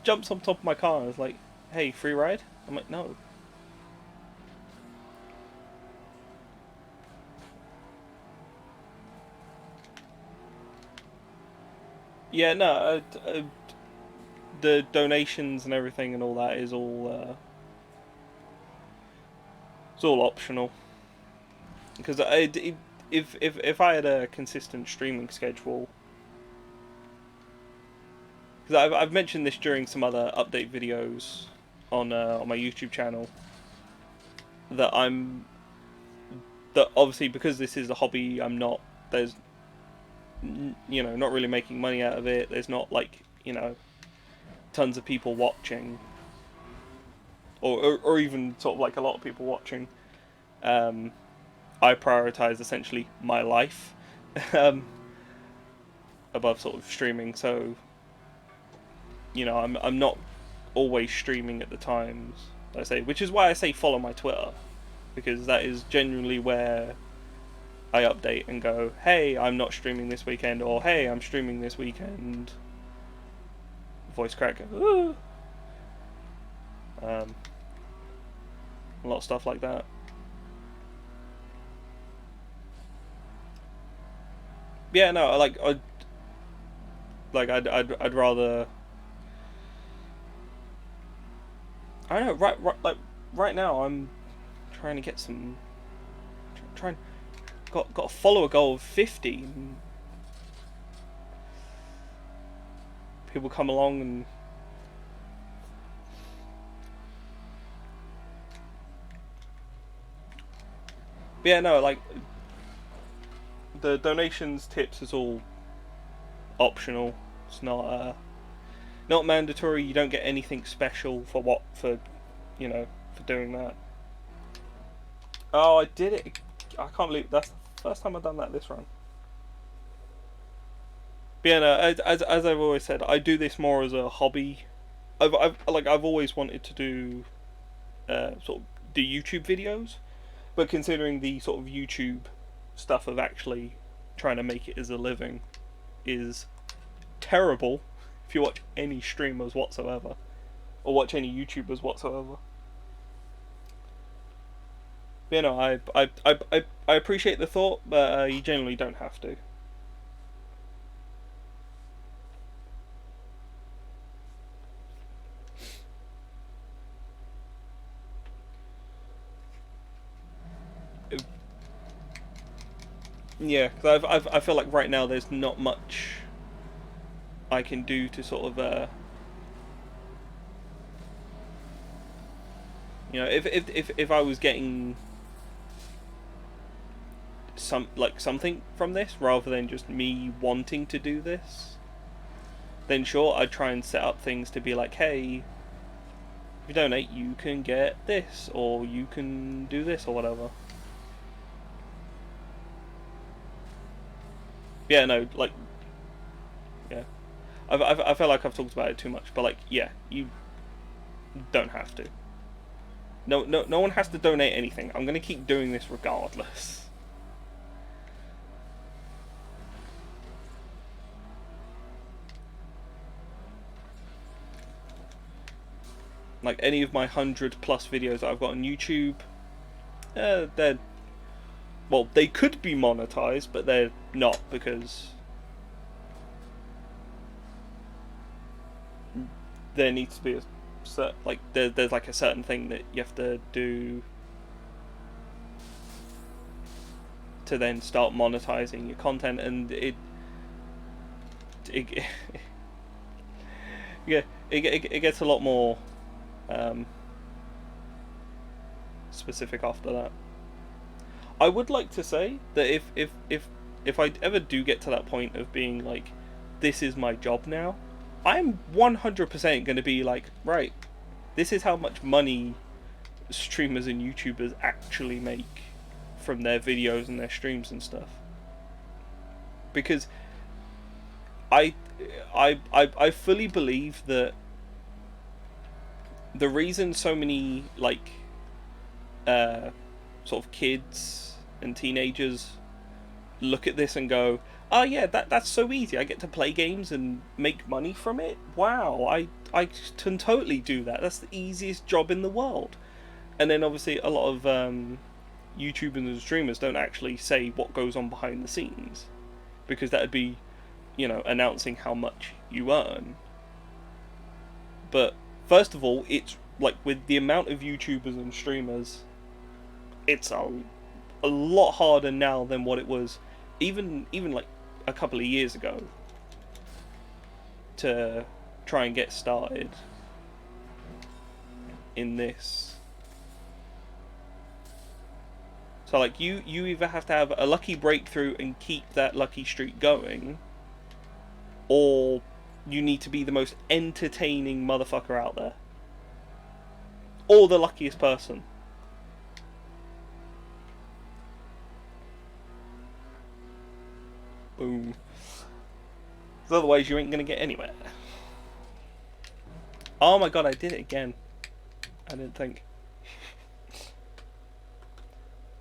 [SPEAKER 1] jumps on top of my car and is like, hey, free ride? I'm like, no. Yeah, no, the donations and everything and all that is all, it's all optional. Because if I had a consistent streaming schedule, because I've mentioned this during some other update videos on my YouTube channel, that obviously because this is a hobby, there's not really making money out of it. There's not like tons of people watching, or even sort of like a lot of people watching. I prioritize essentially my life above sort of streaming. So I'm not always streaming at the times I say, which is why I say follow my Twitter, because that is genuinely where I update and go, hey, I'm not streaming this weekend, or hey, I'm streaming this weekend. Voice crack. Ooh. A lot of stuff like that. Yeah, no, I'd rather. I don't know. Right now, I'm trying to get some. Got a follower goal of 50. And people come along and. But yeah, no, like the donations, tips is all optional. It's not mandatory. You don't get anything special for doing that. Oh, I did it. I can't believe that's the first time I've done that this run. But yeah, no, as I've always said, I do this more as a hobby. I've always wanted to do sort of the YouTube videos, but considering the sort of YouTube stuff of actually trying to make it as a living is terrible if you watch any streamers whatsoever, or watch any YouTubers whatsoever. I appreciate the thought, but you generally don't have to. Yeah, because I feel like right now there's not much I can do to sort of if I was getting something from this rather than just me wanting to do this, then sure, I'd try and set up things to be like, hey, if you donate, you can get this, or you can do this, or whatever. Yeah, no, like, yeah, I feel like I've talked about it too much, but like, yeah, you don't have to. No one has to donate anything. I'm gonna keep doing this regardless. Like any of my 100+ videos that I've got on YouTube, they could be monetized, but they're not, because there needs to be there's like a certain thing that you have to do to then start monetizing your content, and Yeah, it gets a lot more specific after that. I would like to say that if I ever do get to that point of being like, this is my job now, I'm 100% going to be like, right, this is how much money streamers and YouTubers actually make from their videos and their streams and stuff. Because I fully believe that the reason so many like sort of kids and teenagers look at this and go, oh yeah, that's so easy, I get to play games and make money from it, wow, I can totally do that, that's the easiest job in the world. And then obviously a lot of YouTubers and streamers don't actually say what goes on behind the scenes, because that would be, you know, announcing how much you earn. But first of all, it's like, with the amount of YouTubers and streamers, it's a lot harder now than what it was even like a couple of years ago to try and get started in this. So like you either have to have a lucky breakthrough and keep that lucky streak going, or you need to be the most entertaining motherfucker out there, or the luckiest person. Boom. Because otherwise you ain't gonna get anywhere. Oh my god, I did it again. I didn't think.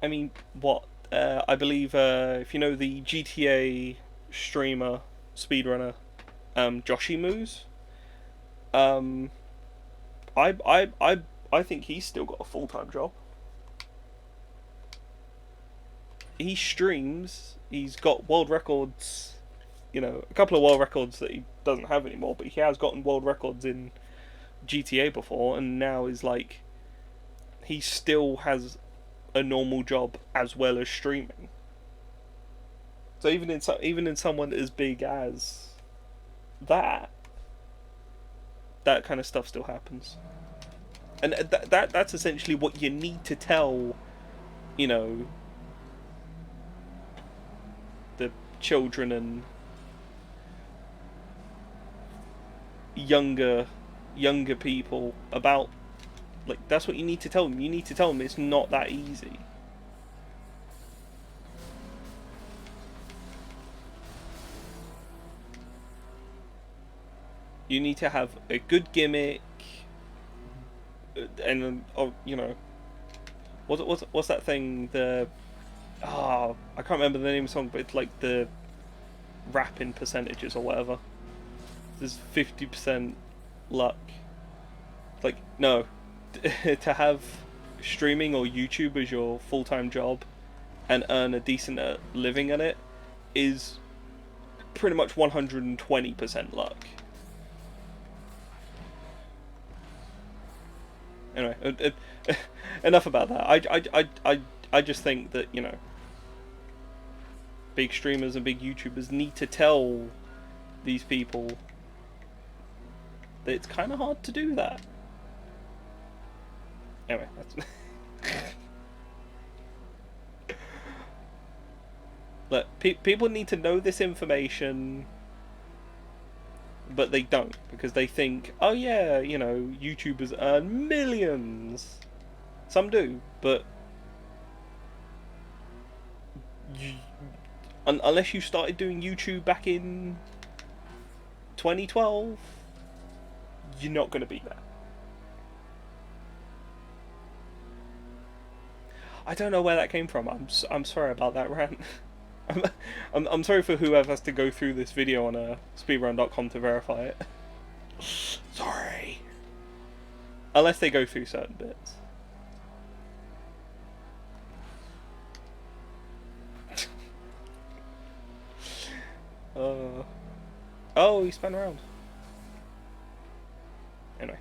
[SPEAKER 1] I mean, what? I believe if you know the GTA streamer, speedrunner, Joshy Moose, I think he's still got a full-time job. He streams. He's got world records. You know, a couple of world records that he doesn't have anymore, but he has gotten world records in GTA before, and now is like, he still has a normal job as well as streaming. So even in someone as big as that kind of stuff still happens, and that's essentially what you need to tell, you know, the children and younger people about. Like, that's what you need to tell them. You need to tell them it's not that easy. You need to have a good gimmick, and you know, what's that thing? I can't remember the name of the song, but it's like the rapping percentages or whatever. There's 50% luck. Like, no, to have streaming or YouTube as your full-time job and earn a decent living at it is pretty much 120% luck. Anyway, enough about that. I just think that, you know, big streamers and big YouTubers need to tell these people that it's kind of hard to do that. Anyway, that's... Look, people need to know this information, but they don't, because they think, oh yeah, you know, YouTubers earn millions. Some do, but unless you started doing YouTube back in 2012, you're not going to be there. I don't know where that came from. I'm sorry about that rant. I'm sorry for whoever has to go through this video on speedrun.com to verify it. Sorry. Unless they go through certain bits. Oh, he spun around. Anyway.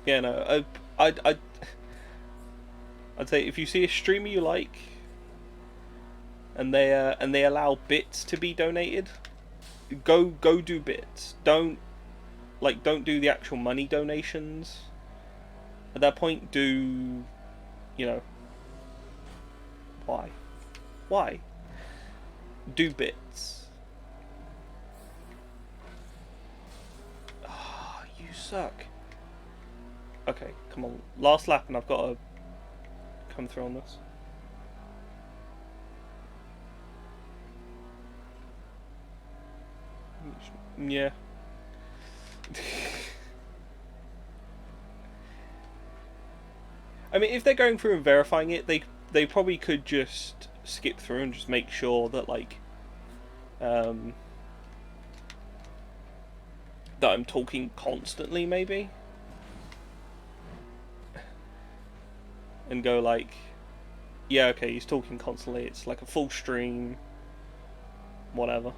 [SPEAKER 1] Yeah, no, I'd say if you see a streamer you like, and they allow bits to be donated, go do bits. Don't do the actual money donations. At that point, do, you know, why do bits. Ah, oh, you suck. Okay, come on, last lap, and I've got to come through on this. Yeah. I mean, if they're going through and verifying it, they probably could just skip through and just make sure that, like, that I'm talking constantly, maybe, and go like, yeah, okay, he's talking constantly. It's like a full stream, whatever.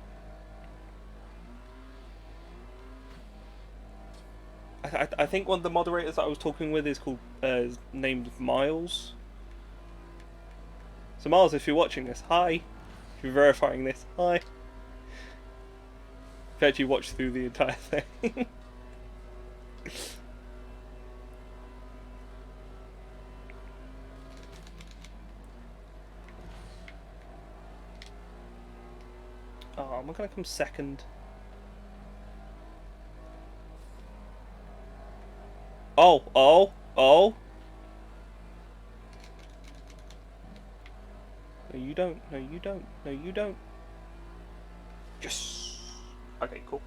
[SPEAKER 1] I think one of the moderators that I was talking with is called named Miles. So Miles, if you're watching this, hi. If you're verifying this, hi. If you actually watched through the entire thing. Oh, am I gonna come second? Oh. No, you don't. No, you don't. No, you don't. Yes. Okay, cool.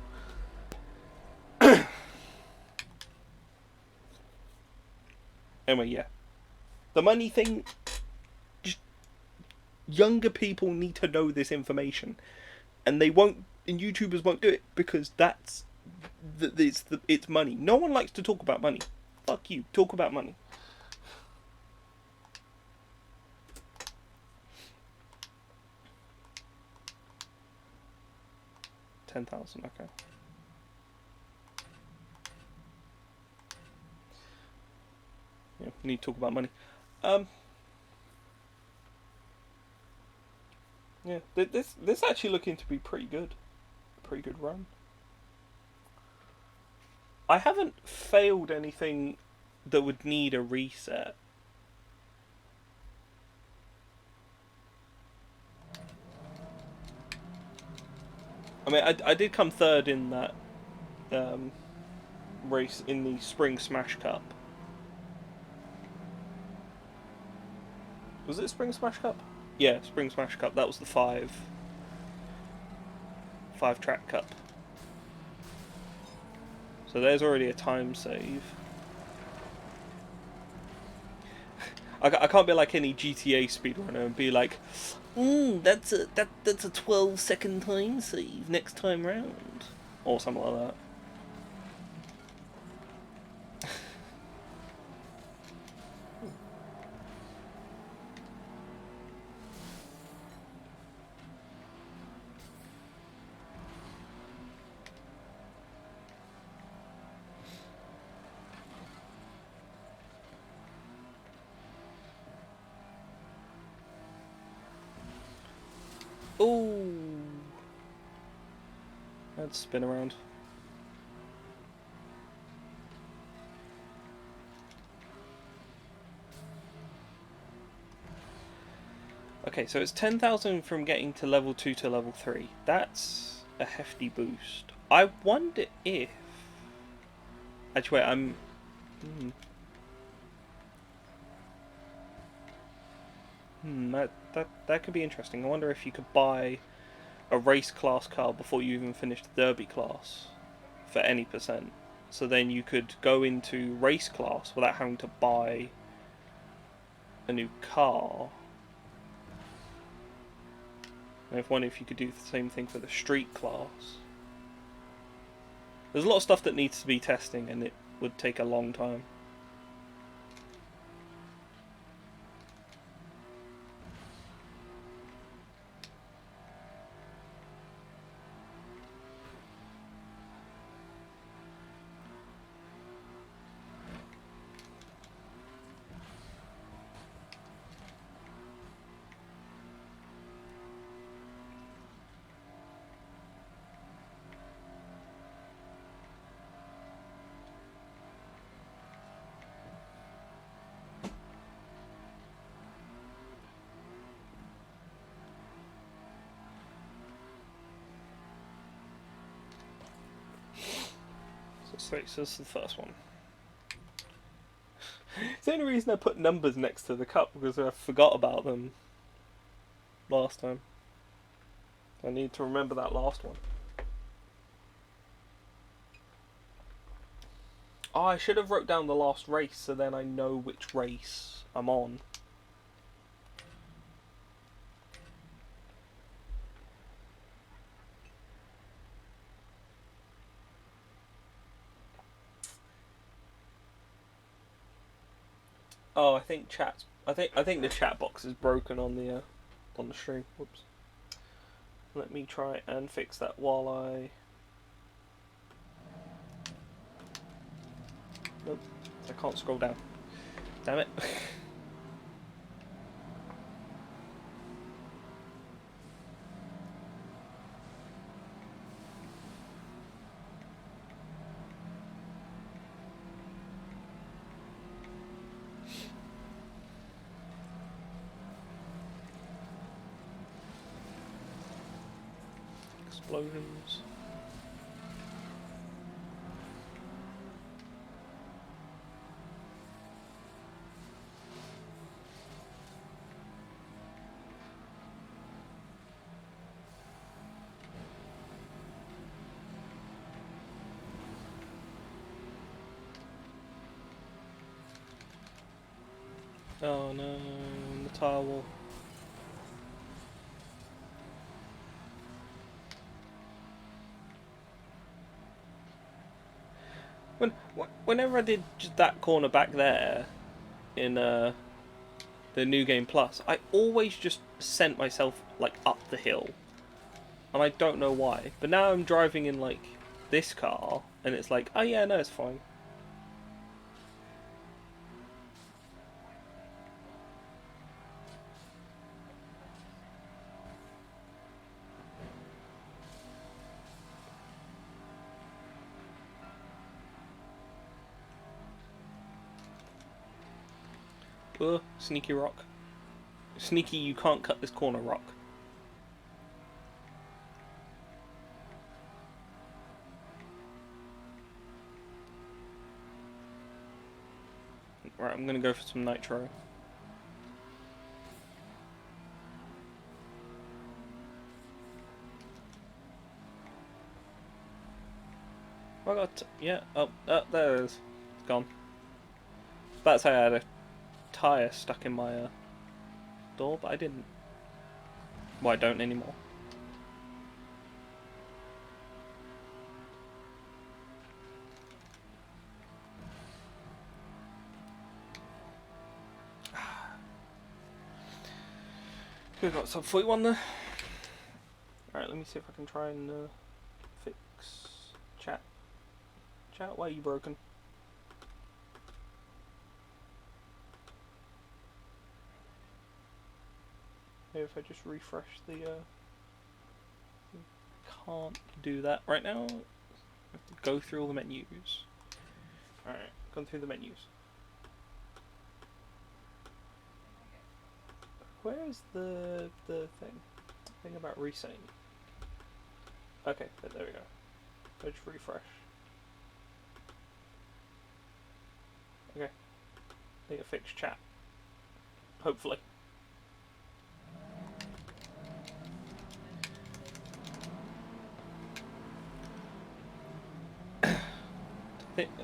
[SPEAKER 1] Anyway, yeah. The money thing. Just younger people need to know this information, and they won't. And YouTubers won't do it because it's money. No one likes to talk about money. Fuck you. Talk about money. $10,000. Okay. Yeah, we need to talk about money. Yeah, this actually looking to be pretty good. Pretty good run. I haven't failed anything that would need a reset. I mean, I did come third in that race in the Spring Smash Cup. Was it Spring Smash Cup? Yeah, Spring Smash Cup. That was the five track cup. So there's already a time save. I can't be like any GTA speedrunner and be like, that's a 12-second time save next time round, or something like that. Oh, let's spin around. Okay, so it's 10,000 from getting to level 2 to level 3. That's a hefty boost. I wonder if... Actually, wait, I'm... That could be interesting. I wonder if you could buy a race class car before you even finish the derby class for any percent. So then you could go into race class without having to buy a new car. And I wonder if you could do the same thing for the street class. There's a lot of stuff that needs to be testing, and it would take a long time. So this is the first one. It's the only reason I put numbers next to the cup, because I forgot about them last time. I need to remember that last one. Oh, I should have wrote down the last race, so then I know which race I'm on. Oh, I think the chat box is broken on the stream. Whoops. Let me try and fix that while I. Nope, I can't scroll down. Damn it. Explosions. Oh no, the tile wall. Whenever I did just that corner back there in the New Game Plus, I always just sent myself like up the hill, and I don't know why. But now I'm driving in like this car, and it's like, oh yeah, no, it's fine. Sneaky rock. Sneaky, you can't cut this corner rock. Right, I'm gonna go for some nitro. I got, yeah, oh, there it is. It's gone. That's how I had a tyre stuck in my door, but I didn't. Well, I don't anymore. We've got sub 41 there. Alright, let me see if I can try and fix chat. Chat, why are you broken? Maybe if I just refresh the can't do that right now. I have to go through all the menus. Alright, gone through the menus. Where is the thing about resetting? Okay, there we go. Let's refresh. Okay. I think I fixed chat. Hopefully.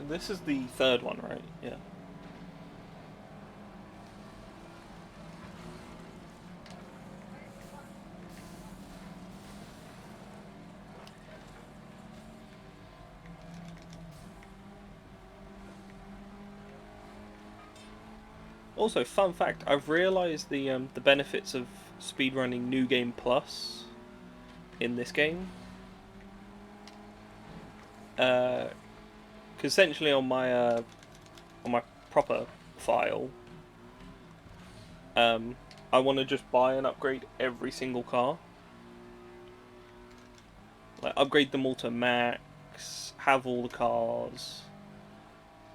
[SPEAKER 1] This is the third one, right? Yeah. Also, fun fact: I've realised the benefits of speedrunning New Game Plus in this game. Because essentially on my proper file, I want to just buy and upgrade every single car. Like upgrade them all to max, have all the cars.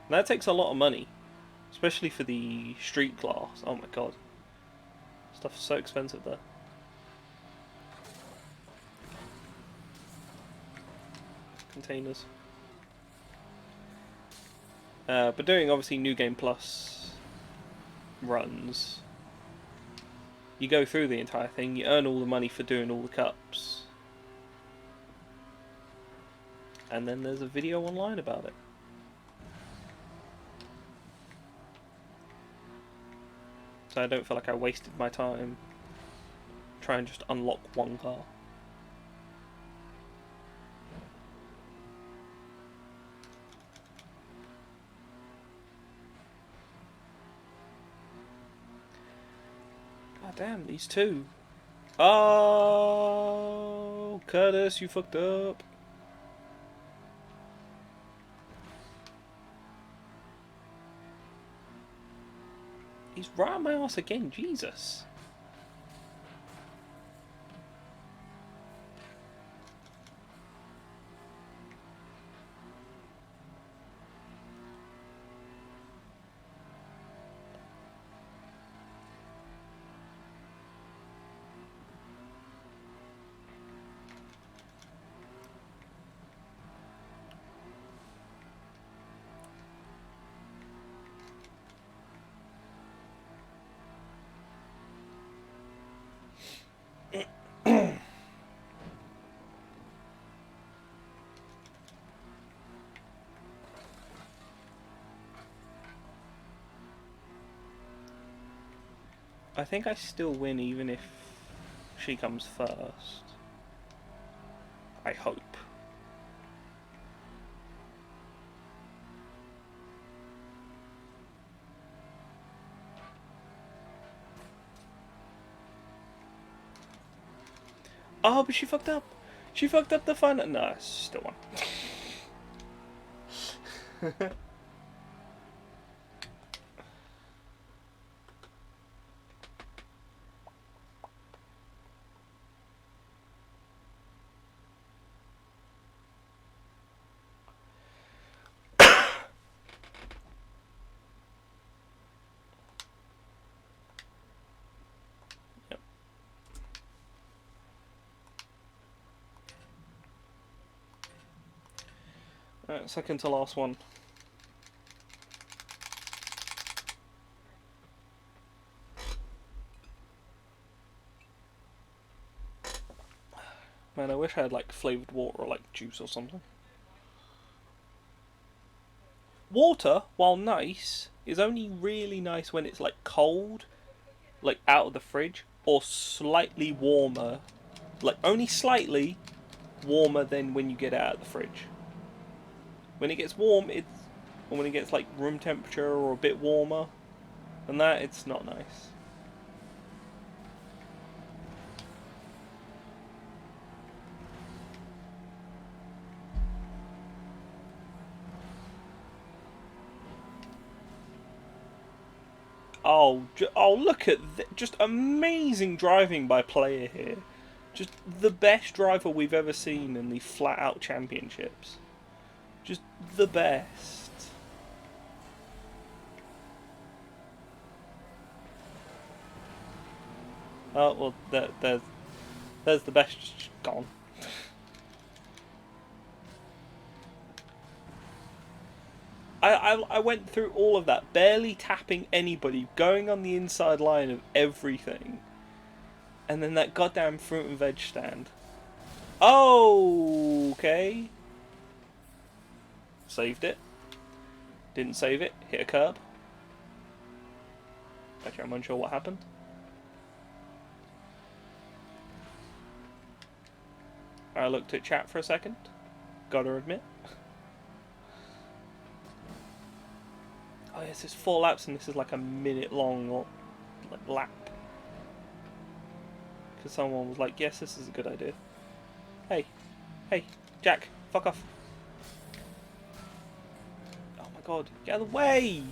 [SPEAKER 1] And that takes a lot of money. Especially for the street class. Oh my god. Stuff's so expensive there. Containers. But doing obviously New Game Plus runs, you go through the entire thing, you earn all the money for doing all the cups, and then there's a video online about it. So I don't feel like I wasted my time trying just to unlock one car. God damn, these two. Oh, Curtis, you fucked up. He's right on my ass again, Jesus. I think I still win even if she comes first. I hope. Oh, but she fucked up. She fucked up the final. No, I still won. Alright, second to last one. Man, I wish I had like flavoured water or like juice or something. Water, while nice, is only really nice when it's like cold, like out of the fridge, or slightly warmer. Like only slightly warmer than when you get it out of the fridge. When it gets warm, or when it gets like room temperature or a bit warmer than that, it's not nice. Oh, look at just amazing driving by player here. Just the best driver we've ever seen in the Flatout Championships. Just the best. Oh, well, there's the best gone. I went through all of that, barely tapping anybody, going on the inside line of everything. And then that goddamn fruit and veg stand. Oh, okay. Saved it. Didn't save it. Hit a curb. Actually, I'm unsure what happened. I looked at chat for a second. Gotta admit. Oh yes, it's 4 laps and this is like a minute long like lap. Because someone was like, yes, this is a good idea. Hey, Jack, fuck off. Oh my god, get out of the way!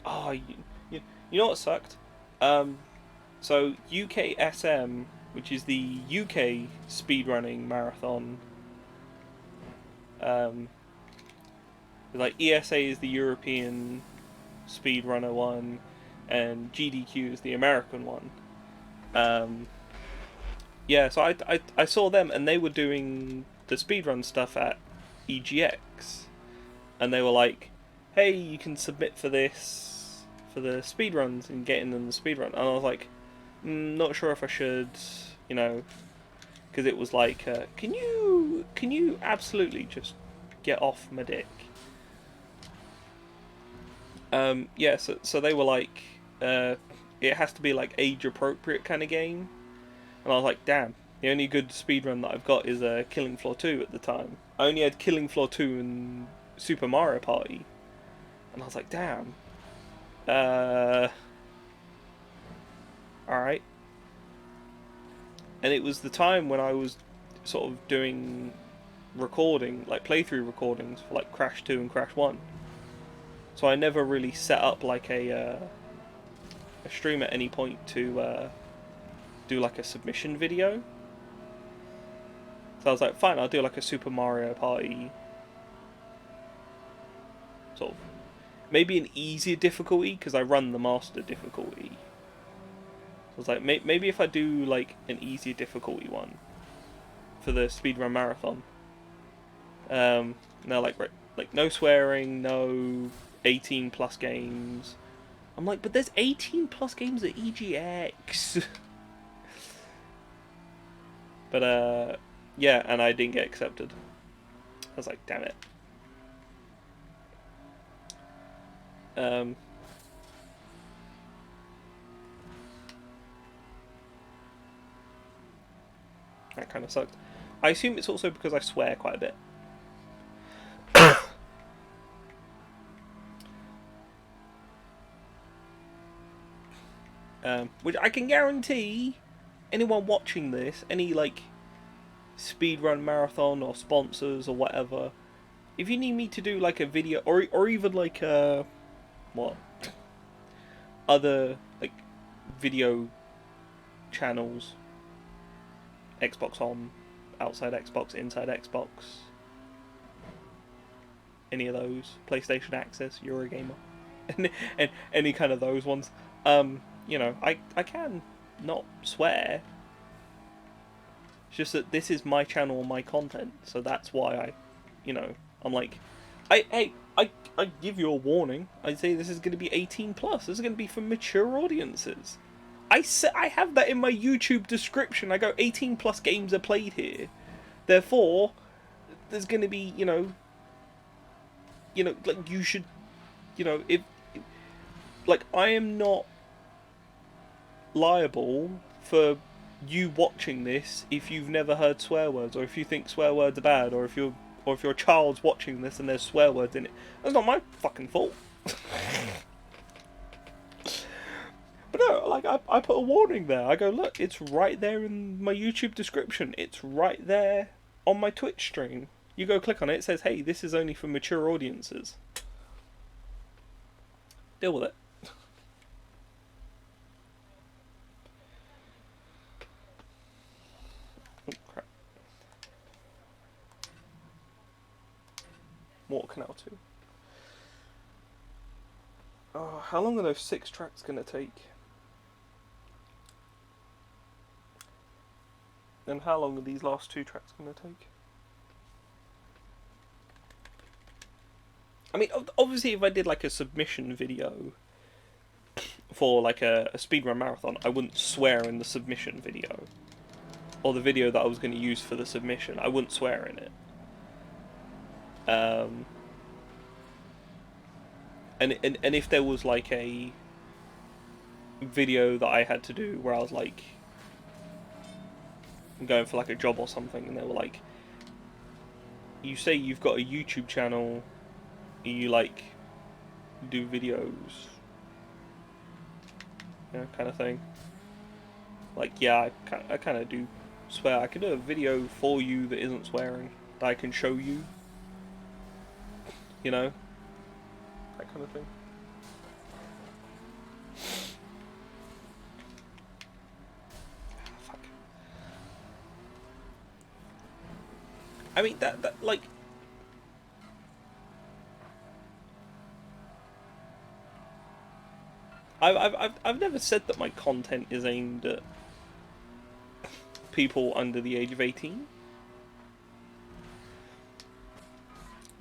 [SPEAKER 1] Oh, you know what sucked? So UKSM, which is the UK speedrunning marathon, like ESA is the European speedrunner one, and GDQ is the American one. Yeah, so I saw them, and they were doing the speedrun stuff at EGX, and they were like, "Hey, you can submit for this for the speedruns and get in them the speedrun." And I was like, "Not sure if I should, you know," because it was like, "Can you absolutely just get off my dick?" Yeah, so they were like, it has to be like age appropriate kind of game. And I was like, damn, the only good speedrun that I've got is Killing Floor 2 at the time. I only had Killing Floor 2 and Super Mario Party. And I was like, damn. Alright. And it was the time when I was sort of doing recording, like playthrough recordings for like Crash 2 and Crash 1. So I never really set up like a stream at any point to do like a submission video. So I was like, fine, I'll do like a Super Mario Party sort of, maybe an easier difficulty because I run the master difficulty. So I was like, maybe if I do like an easier difficulty one for the speedrun marathon. Now like no swearing, no 18 plus games. I'm like, but there's 18 plus games at EGX. But yeah, and I didn't get accepted. I was like, damn it. That kind of sucked. I assume it's also because I swear quite a bit. Which I can guarantee anyone watching this, any like speedrun marathon or sponsors or whatever, if you need me to do like a video or even like what other like video channels, Xbox on, outside Xbox, inside Xbox, any of those, PlayStation Access, Eurogamer, and any kind of those ones, you know, I can not swear. It's just that this is my channel and my content, so that's why I, you know, I'm like, I give you a warning. I say this is going to be 18 plus. This is going to be for mature audiences. I have that in my YouTube description. I go 18 plus games are played here. Therefore, there's going to be, you know, like you should, you know, if like I am not liable for you watching this if you've never heard swear words, or if you think swear words are bad, or if your child's watching this and there's swear words in it. That's not my fucking fault. But no, like I put a warning there. I go, look, it's right there in my YouTube description. It's right there on my Twitch stream. You go click on it. It says, hey, this is only for mature audiences. Deal with it. Oh, crap. Water Canal 2. Oh, how long are those 6 tracks going to take? And how long are these last 2 tracks going to take? I mean, obviously if I did like a submission video for like a speedrun marathon, I wouldn't swear in the submission video. Or the video that I was going to use for the submission, I wouldn't swear in it. And if there was like a video that I had to do where I was like going for like a job or something, and they were like, you say you've got a YouTube channel, you like do videos, you know, kind of thing. Like, yeah, I kind of do swear. I could do a video for you that isn't swearing, that I can show you, you know, that kind of thing. Fuck. I mean, that like, I've never said that my content is aimed at people under the age of 18.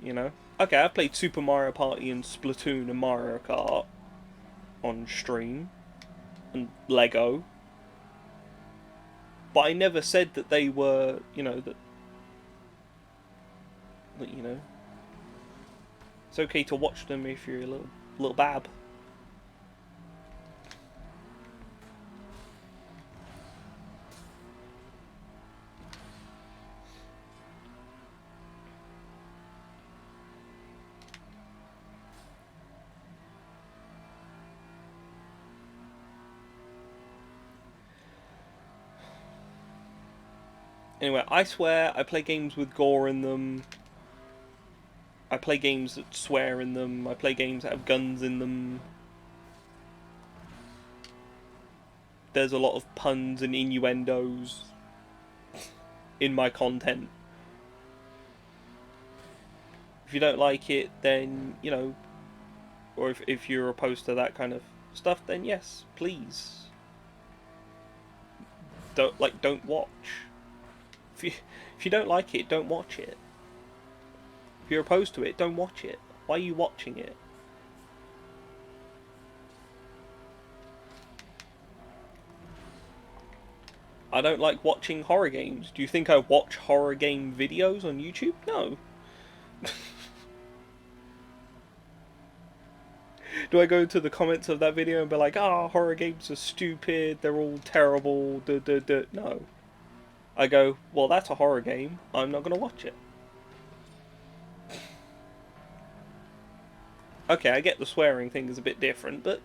[SPEAKER 1] You know? Okay, I played Super Mario Party and Splatoon and Mario Kart on stream. And Lego. But I never said that they were, you know, that you know, it's okay to watch them if you're a little bab. Anyway, I swear, I play games with gore in them. I play games that swear in them. I play games that have guns in them. There's a lot of puns and innuendos in my content. If you don't like it, then, you know, or if you're opposed to that kind of stuff, then yes, please. Don't watch. If you don't like it, don't watch it. If you're opposed to it, don't watch it. Why are you watching it? I don't like watching horror games. Do you think I watch horror game videos on YouTube? No. Do I go to the comments of that video and be like, ah, horror games are stupid, they're all terrible, No. I go, well, that's a horror game, I'm not going to watch it. Okay, I get the swearing thing is a bit different, but...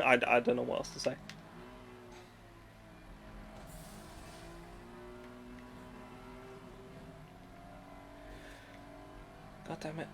[SPEAKER 1] I don't know what else to say. God damn it.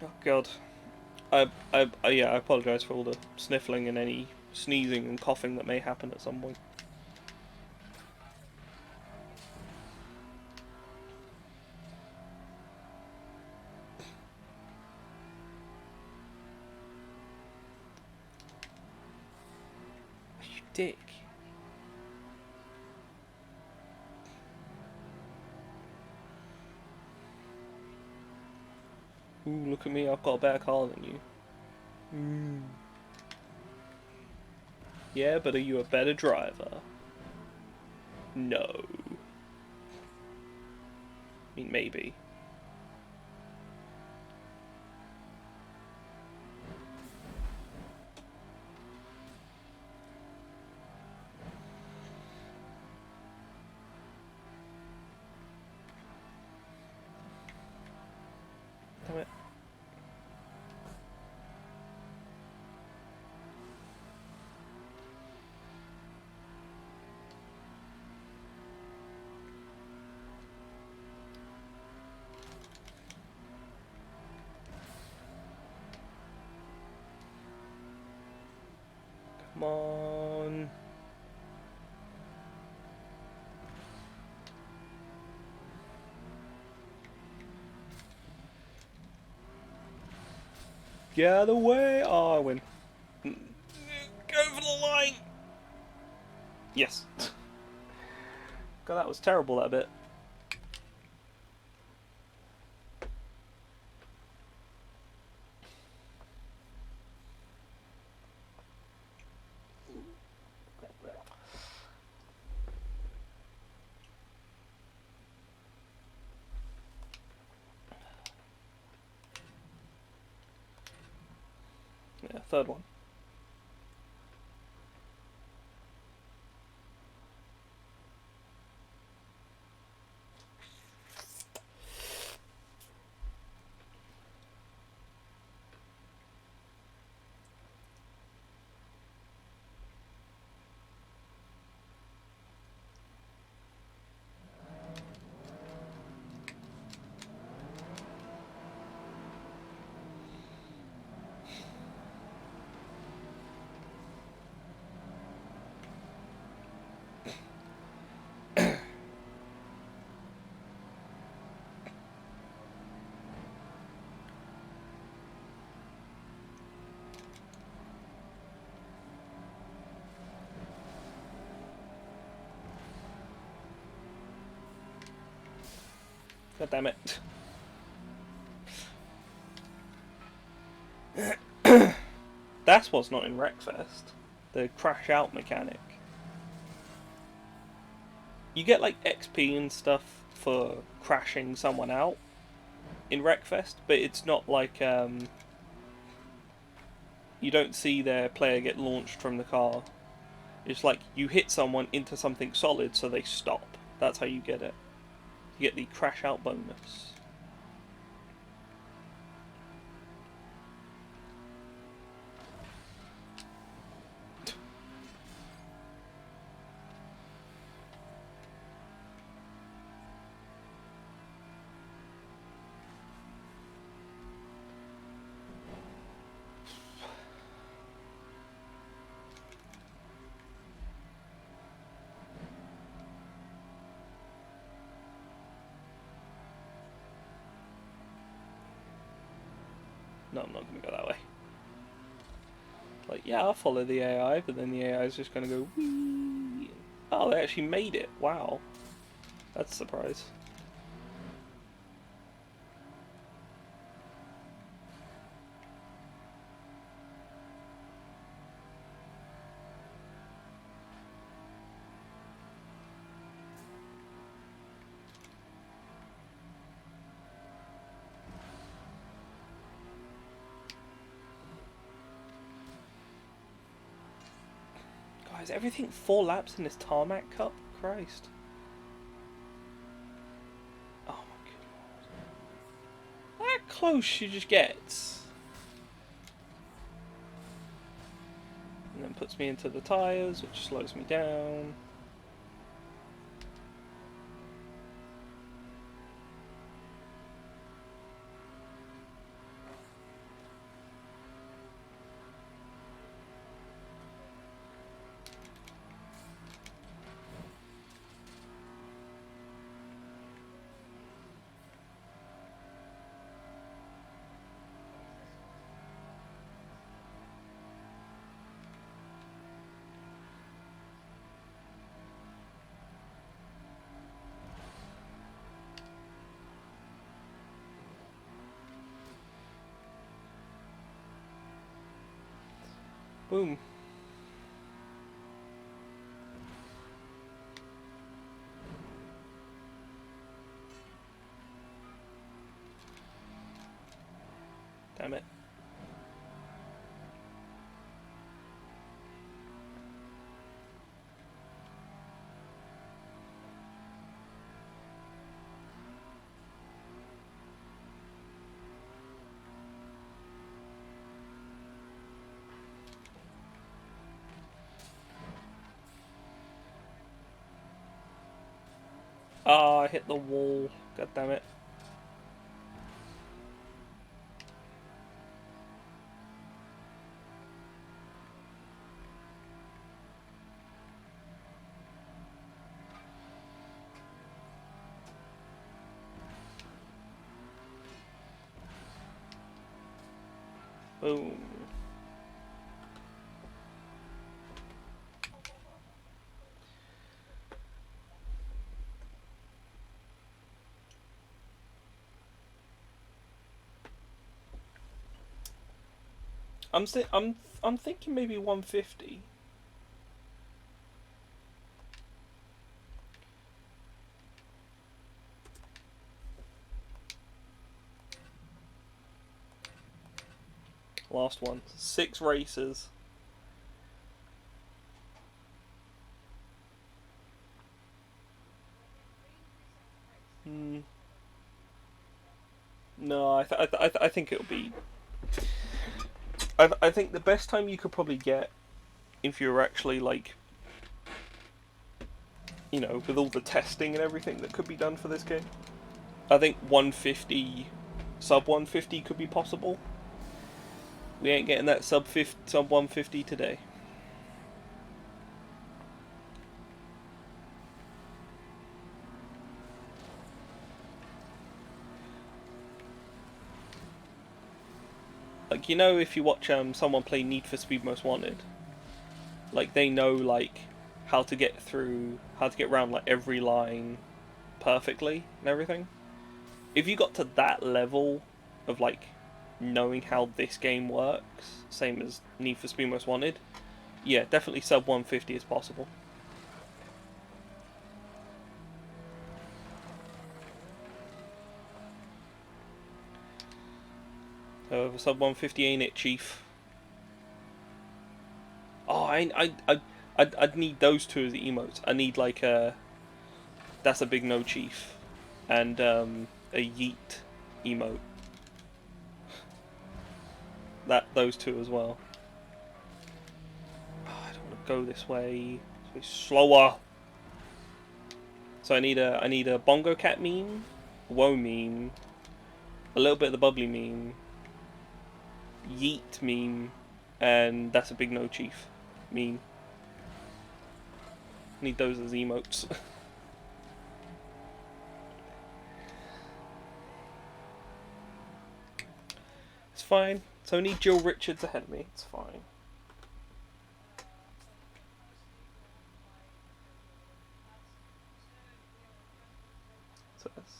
[SPEAKER 1] Oh god. Yeah, I apologise for all the sniffling and any sneezing and coughing that may happen at some point. You dick. Ooh, look at me, I've got a better car than you. Yeah, but are you a better driver? No. I mean, maybe. Damn it. Come on. Get out of the way! Oh, I win. Go for the line! Yes. God, that was terrible, that bit. Yeah, third one. God damn it. That's what's not in Wreckfest. The crash out mechanic. You get like XP and stuff for crashing someone out in Wreckfest, but it's not like you don't see their player get launched from the car. It's like you hit someone into something solid so they stop. That's how you get it. You get the crash out bonus. No, I'm not going to go that way. Like, yeah, I'll follow the AI, but then the AI is just going to go whee. Oh, they actually made it. Wow. That's a surprise. Guys, everything 4 laps in this tarmac cup? Christ. Oh my god. That close she just gets. And then puts me into the tyres, which slows me down. Boom. Damn it. Oh, I hit the wall. God damn it. Boom. I'm thinking maybe 150. Last one. 6 races. No, I think it'll be. I think the best time you could probably get, if you're actually like, you know, with all the testing and everything that could be done for this game, I think 150, sub 150 could be possible. We ain't getting that sub 150 today. Like, you know, if you watch someone play Need for Speed Most Wanted, like, they know like how to get around like every line perfectly and everything. If you got to that level of like knowing how this game works, same as Need for Speed Most Wanted, yeah, definitely sub 150 is possible. However, sub 150 ain't it, Chief? Oh, I'd need those two as the emotes. I need like that's a big no, Chief, and a yeet emote. Those two as well. Oh, I don't want to go this way. It's slower. So I need a bongo cat meme, whoa meme, a little bit of the bubbly meme, yeet meme, and that's a big no, Chief meme. Need those as emotes. It's fine. It's only Jill Richards ahead of me. It's fine. So that's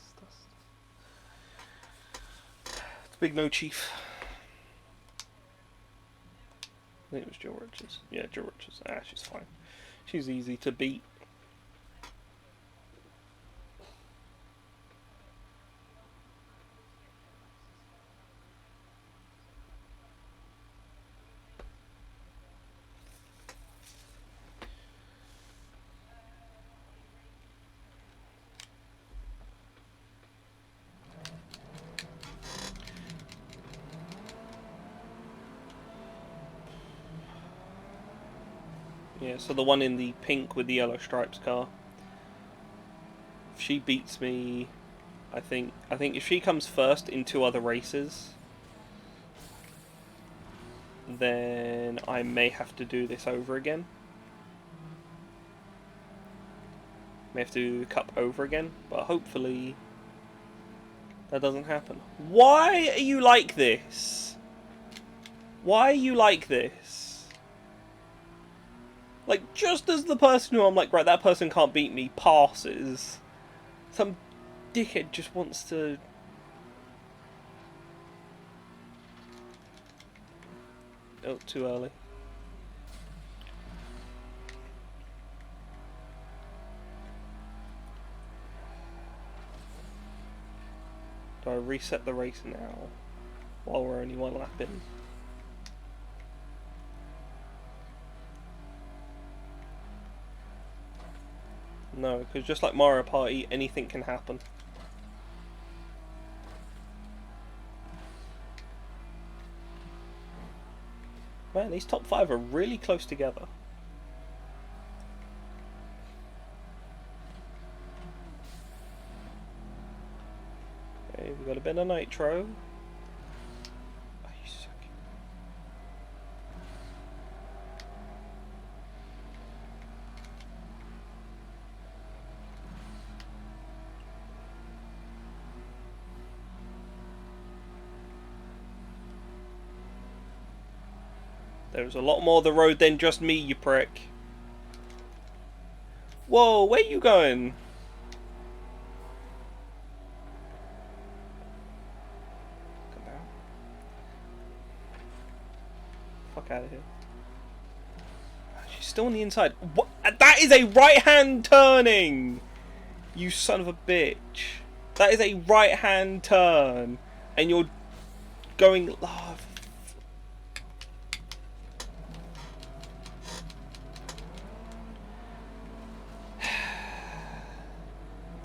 [SPEAKER 1] it's big no, Chief. I think it was Jill Richards. Yeah, Jill Richards. Ah, she's fine. She's easy to beat. Yeah, so the one in the pink with the yellow stripes car. If she beats me, I think if she comes first in 2 other races, then I may have to do this over again. May have to do the cup over again, but hopefully that doesn't happen. Why are you like this? Why are you like this? Like, just as the person who I'm like, right, that person can't beat me, passes, some dickhead just wants to... Oh, too early. Do I reset the race now, while we're only 1 lap in? No, because just like Mario Party, anything can happen. Man, these top 5 are really close together. Okay, we've got a bit of nitro. Oh, you suck. There's a lot more of the road than just me, you prick. Whoa, where you going? Come down. Fuck out of here. She's still on the inside. What? That is a right-hand turning! You son of a bitch. That is a right-hand turn. And you're going... Oh,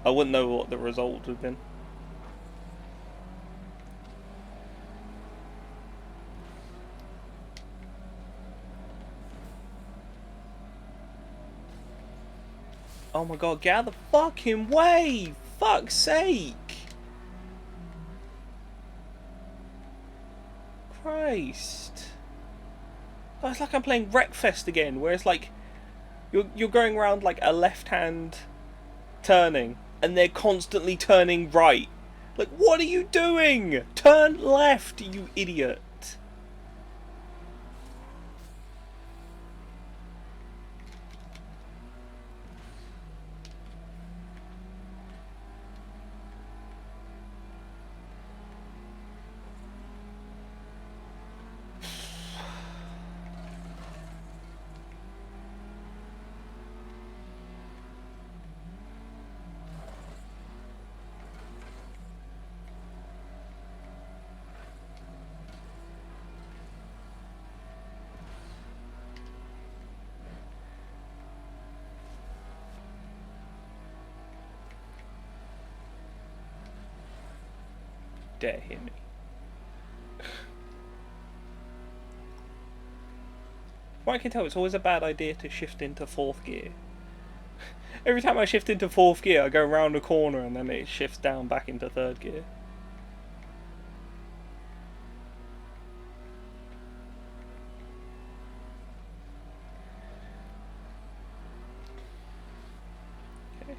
[SPEAKER 1] I wouldn't know what the result would have been. Oh my god, get out of the fucking way! Fuck's sake! Christ. Oh, it's like I'm playing Wreckfest again, where it's like you're going around like a left-hand turning, and they're constantly turning right. Like, what are you doing? Turn left, you idiot. Dare hear me. From what I can tell, it's always a bad idea to shift into 4th gear. Every time I shift into 4th gear, I go around a corner and then it shifts down back into 3rd gear. Okay.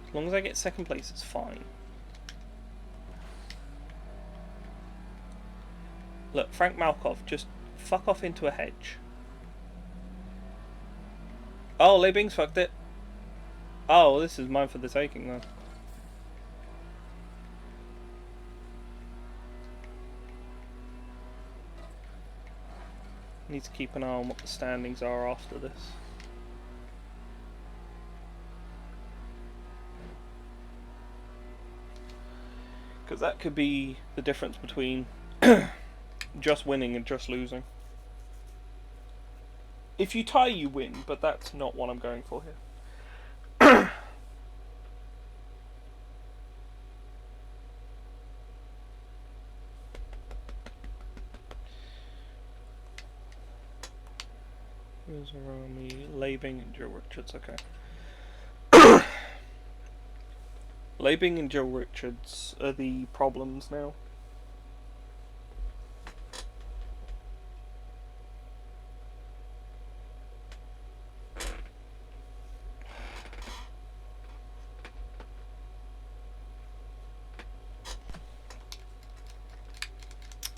[SPEAKER 1] As long as I get 2nd place, it's fine. Look, Frank Malkov, just fuck off into a hedge. Oh, Leibing's fucked it. Oh, this is mine for the taking then. Need to keep an eye on what the standings are after this. Because that could be the difference between just winning and just losing. If you tie, you win, but that's not what I'm going for here. Who's around me? Leibing and Joe Richards, okay. Leibing and Joe Richards are the problems now.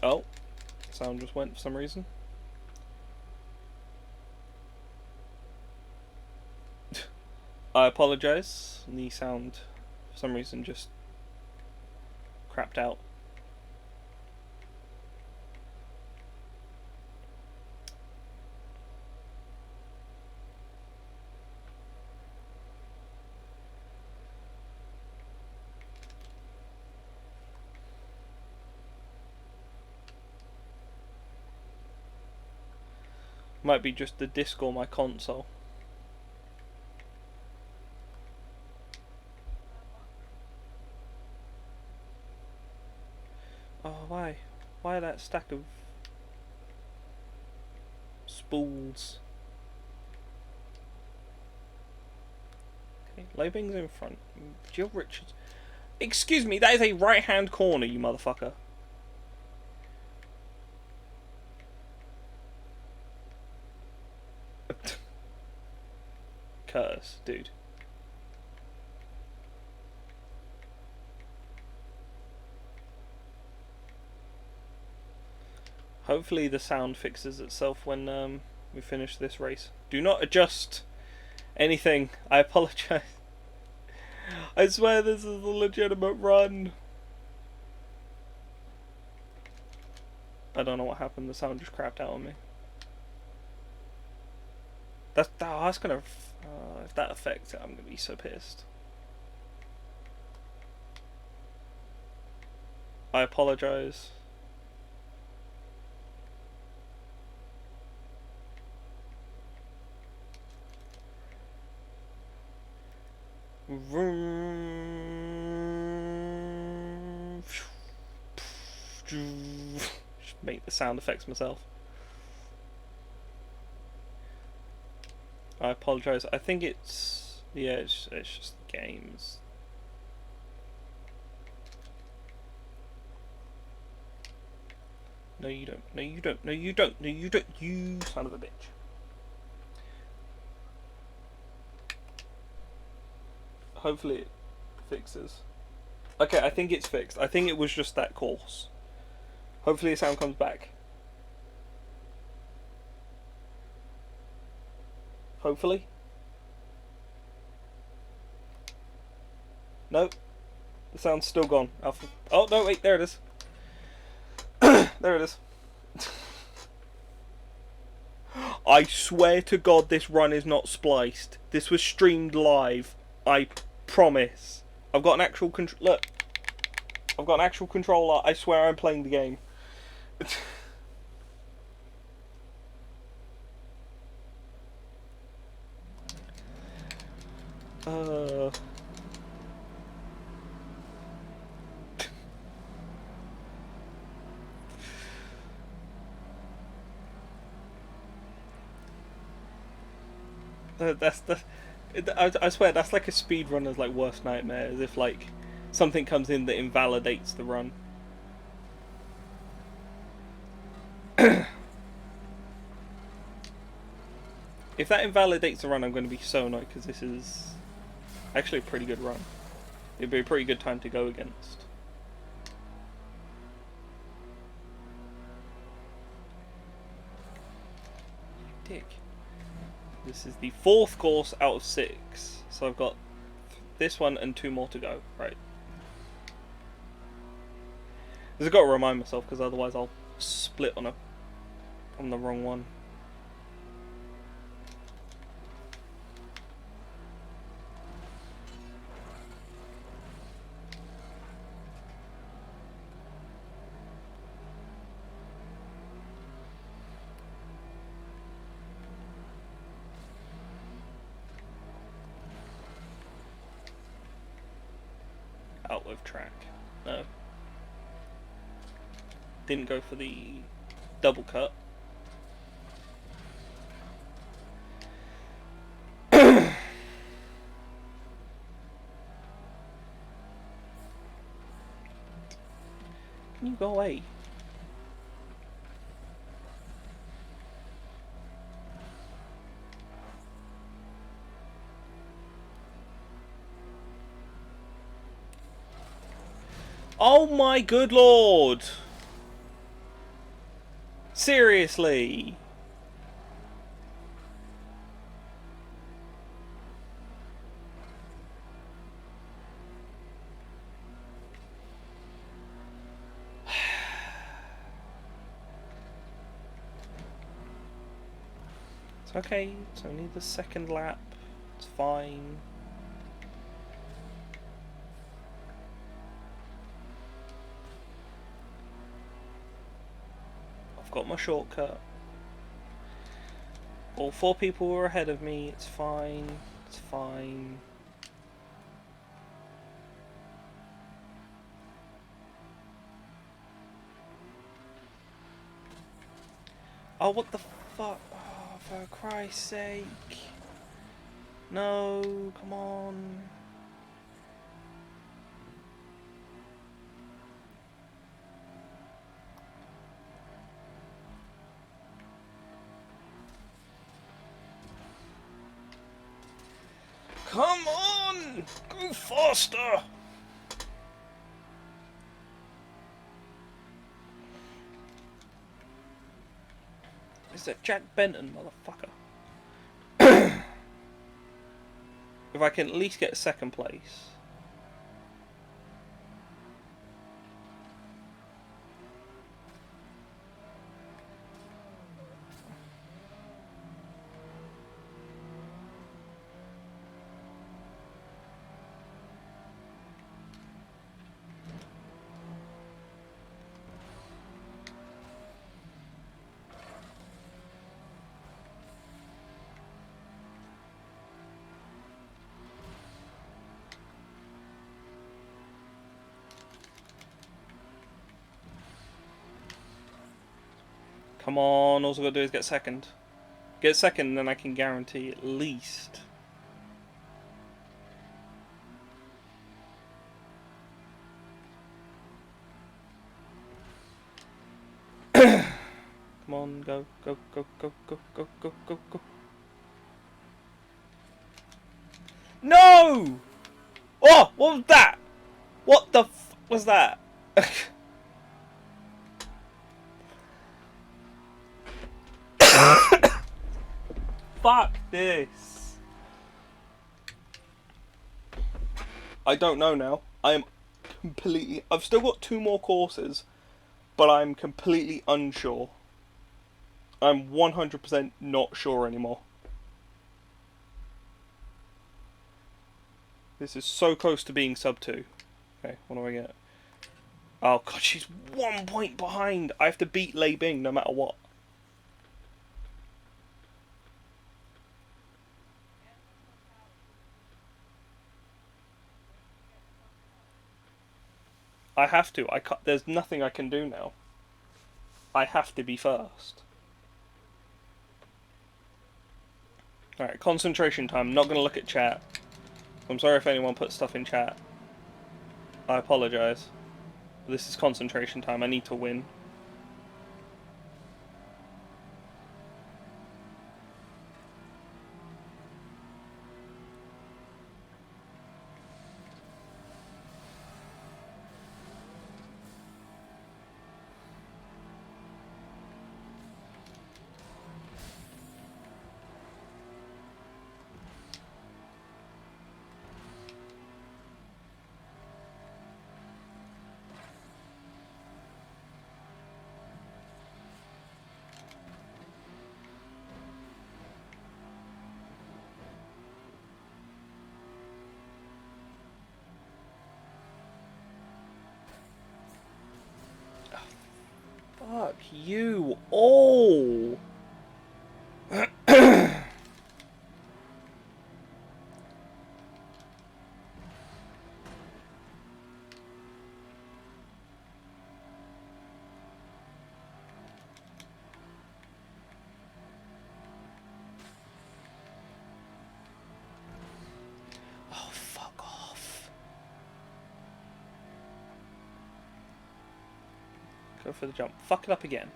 [SPEAKER 1] Oh, sound just went for some reason. I apologise. The sound, for some reason, just crapped out. Might be just the disc or my console. Oh, why? Why that stack of spools? Okay, Leibing's in front. Jill Richards. Excuse me, that is a right-hand corner, you motherfucker. Curse, dude. Hopefully the sound fixes itself when we finish this race. Do not adjust anything. I apologise. I swear this is a legitimate run. I don't know what happened. The sound just crapped out on me. That's gonna. If that affects it, I'm gonna be so pissed. I apologise. Vroom. Just make the sound effects myself. I apologise. I think it's... yeah, it's just games. No, you don't. No, you don't. No, you don't. No, you don't. You son of a bitch. Hopefully it fixes. Okay, I think it's fixed. I think it was just that course. Hopefully the sound comes back. Hopefully. No. The sound's still gone. Alpha. Oh, no, wait, there it is. There it is. I swear to God this run is not spliced. This was streamed live. I promise. I've got an actual control. Look. I've got an actual controller. I swear I'm playing the game. That's the. I swear that's like a speedrunner's like worst nightmare. As if like something comes in that invalidates the run. If that invalidates the run, I'm going to be so annoyed because this is actually a pretty good run. It'd be a pretty good time to go against. Dick. This is the 4th course out of 6. So I've got this one and 2 more to go. Right. I've got to remind myself because otherwise I'll split on the wrong one. Out of track. No. Didn't go for the double cut. Can you go away? Oh my good lord! Seriously? It's okay, it's only the 2nd lap. It's fine. Got my shortcut. All 4 people were ahead of me. It's fine. It's fine. Oh, what the fuck? Oh, for Christ's sake. No, come on. Come on! Go faster! Is that Jack Benton, motherfucker? If I can at least get 2nd place. Come on, all I've got to do is get second. Get second, then I can guarantee at least. Come on, go, go, go, go, go, go, go, go, go. No! Oh, what was that? What the f was that? Fuck this. I don't know now. I am completely... I've still got 2 more courses, but I'm completely unsure. I'm 100% not sure anymore. This is so close to being sub 2. Okay, what do I get? Oh god, she's 1 point behind. I have to beat Lei Bing no matter what. I have to. I can't, there's nothing I can do now. I have to be first. Alright, concentration time. I'm not going to look at chat. I'm sorry if anyone puts stuff in chat. I apologise. This is concentration time. I need to win. Fuck you all! Oh, fuck off. Go for the jump. Fuck it up again.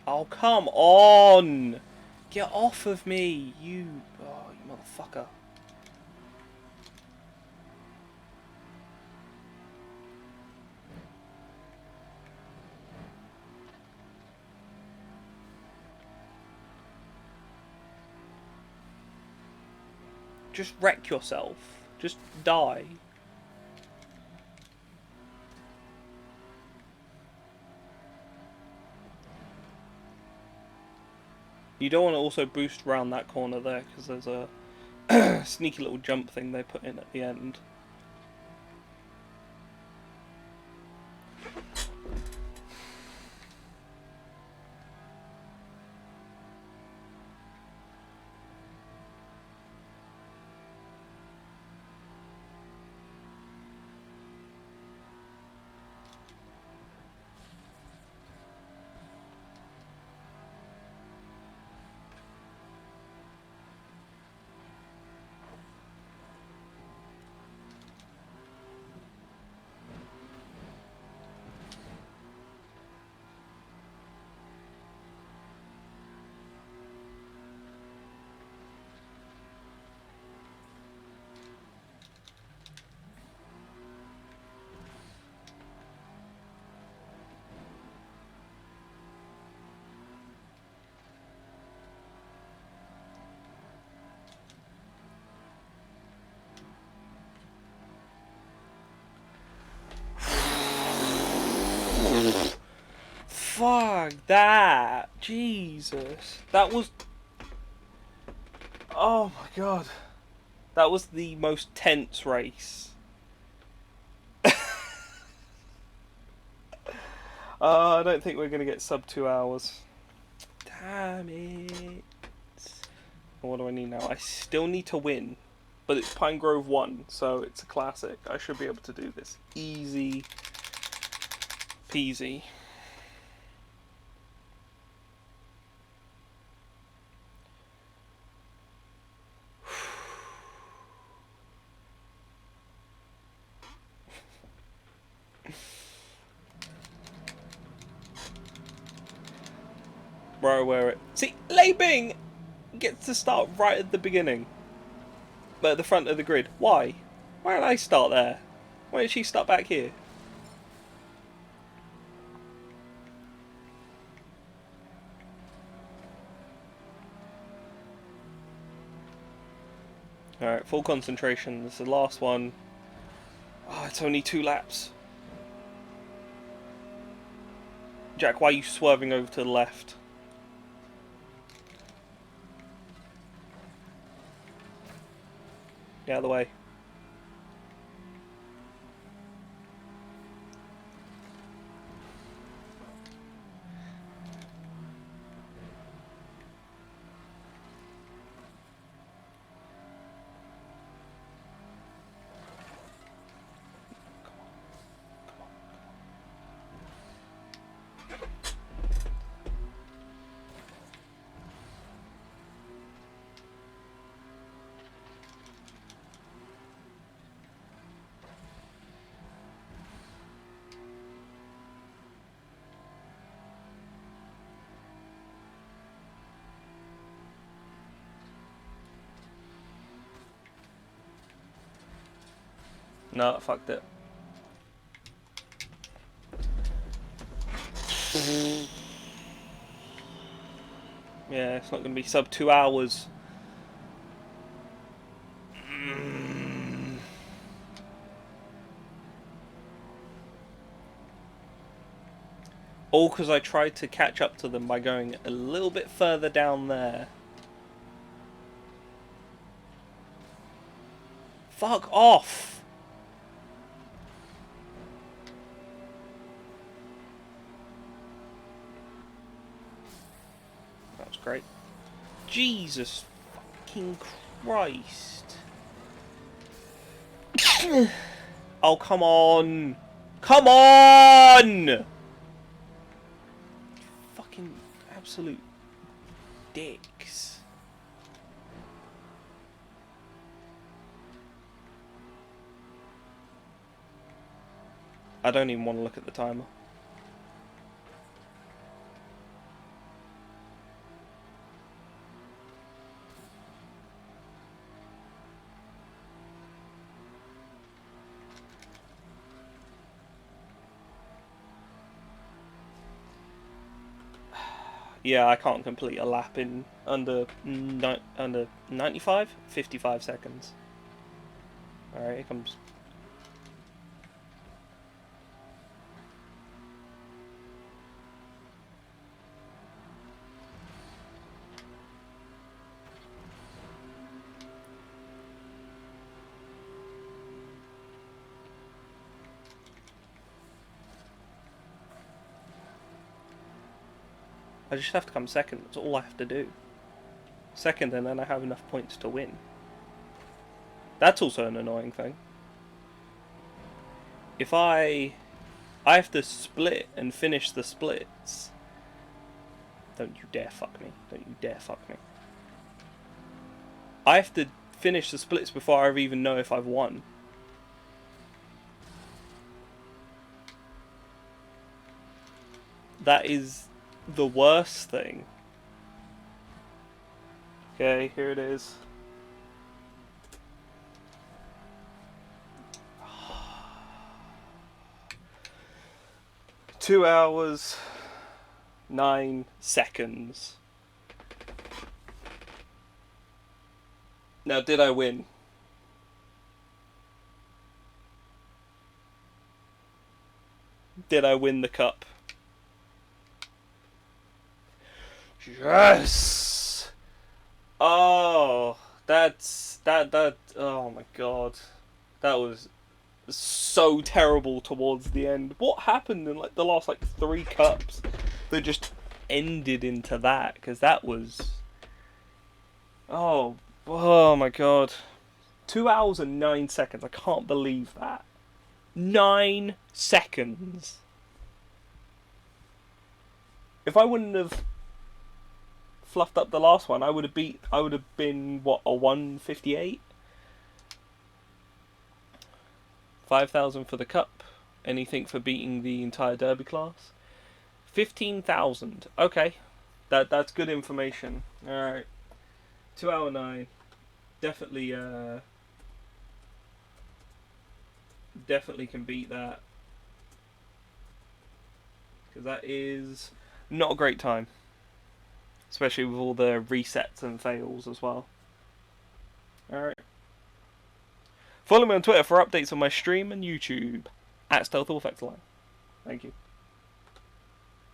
[SPEAKER 1] Oh, come on! Get off of me, you... Oh, you motherfucker. Just wreck yourself. Just die. You don't want to also boost around that corner there, because there's a sneaky little jump thing they put in at the end. Fuck that! Jesus. That was... Oh my god. That was the most tense race. I don't think we're going to get sub 2 hours. Damn it. What do I need now? I still need to win. But it's Pine Grove 1, so it's a classic. I should be able to do this. Easy peasy. Right where it... See, Lei Bing gets to start right at the beginning. But at the front of the grid. Why? Why don't I start there? Why did she start back here? Alright, full concentration. This is the last one. Oh, it's only 2 laps. Jack, why are you swerving over to the left? Get out of the way. No, I fucked it. Yeah, it's not going to be sub 2 hours. All because I tried to catch up to them by going a little bit further down there. Fuck off! That was great. Jesus fucking Christ. Oh, come on! Come on! Fucking absolute dicks. I don't even want to look at the timer. Yeah, I can't complete a lap in under 95? 55 seconds. Alright, here comes... I just have to come second, that's all I have to do. Second, and then I have enough points to win. That's also an annoying thing. If I have to split and finish the splits. Don't you dare fuck me. Don't you dare fuck me. I have to finish the splits before I even know if I've won. That is the worst thing. Okay, here it is. Two hours, 9 seconds. Now, did I win? Did I win the cup? Yes! Oh, oh my god. That was so terrible towards the end. What happened in like the last like 3 cups that just ended into that? Because that was Oh, oh my god. 2 hours and 9 seconds. I can't believe that. 9 seconds. If I wouldn't have fluffed up the last one, I would have been, what, a 158? 5,000 for the cup. Anything for beating the entire derby class. 15,000. Okay. That's good information. Alright. 2 hour 9. Definitely definitely can beat that. Because that is not a great time. Especially with all the resets and fails as well. Alright. Follow me on Twitter for updates on my stream and YouTube. @StealthyWolfXLI. Thank you.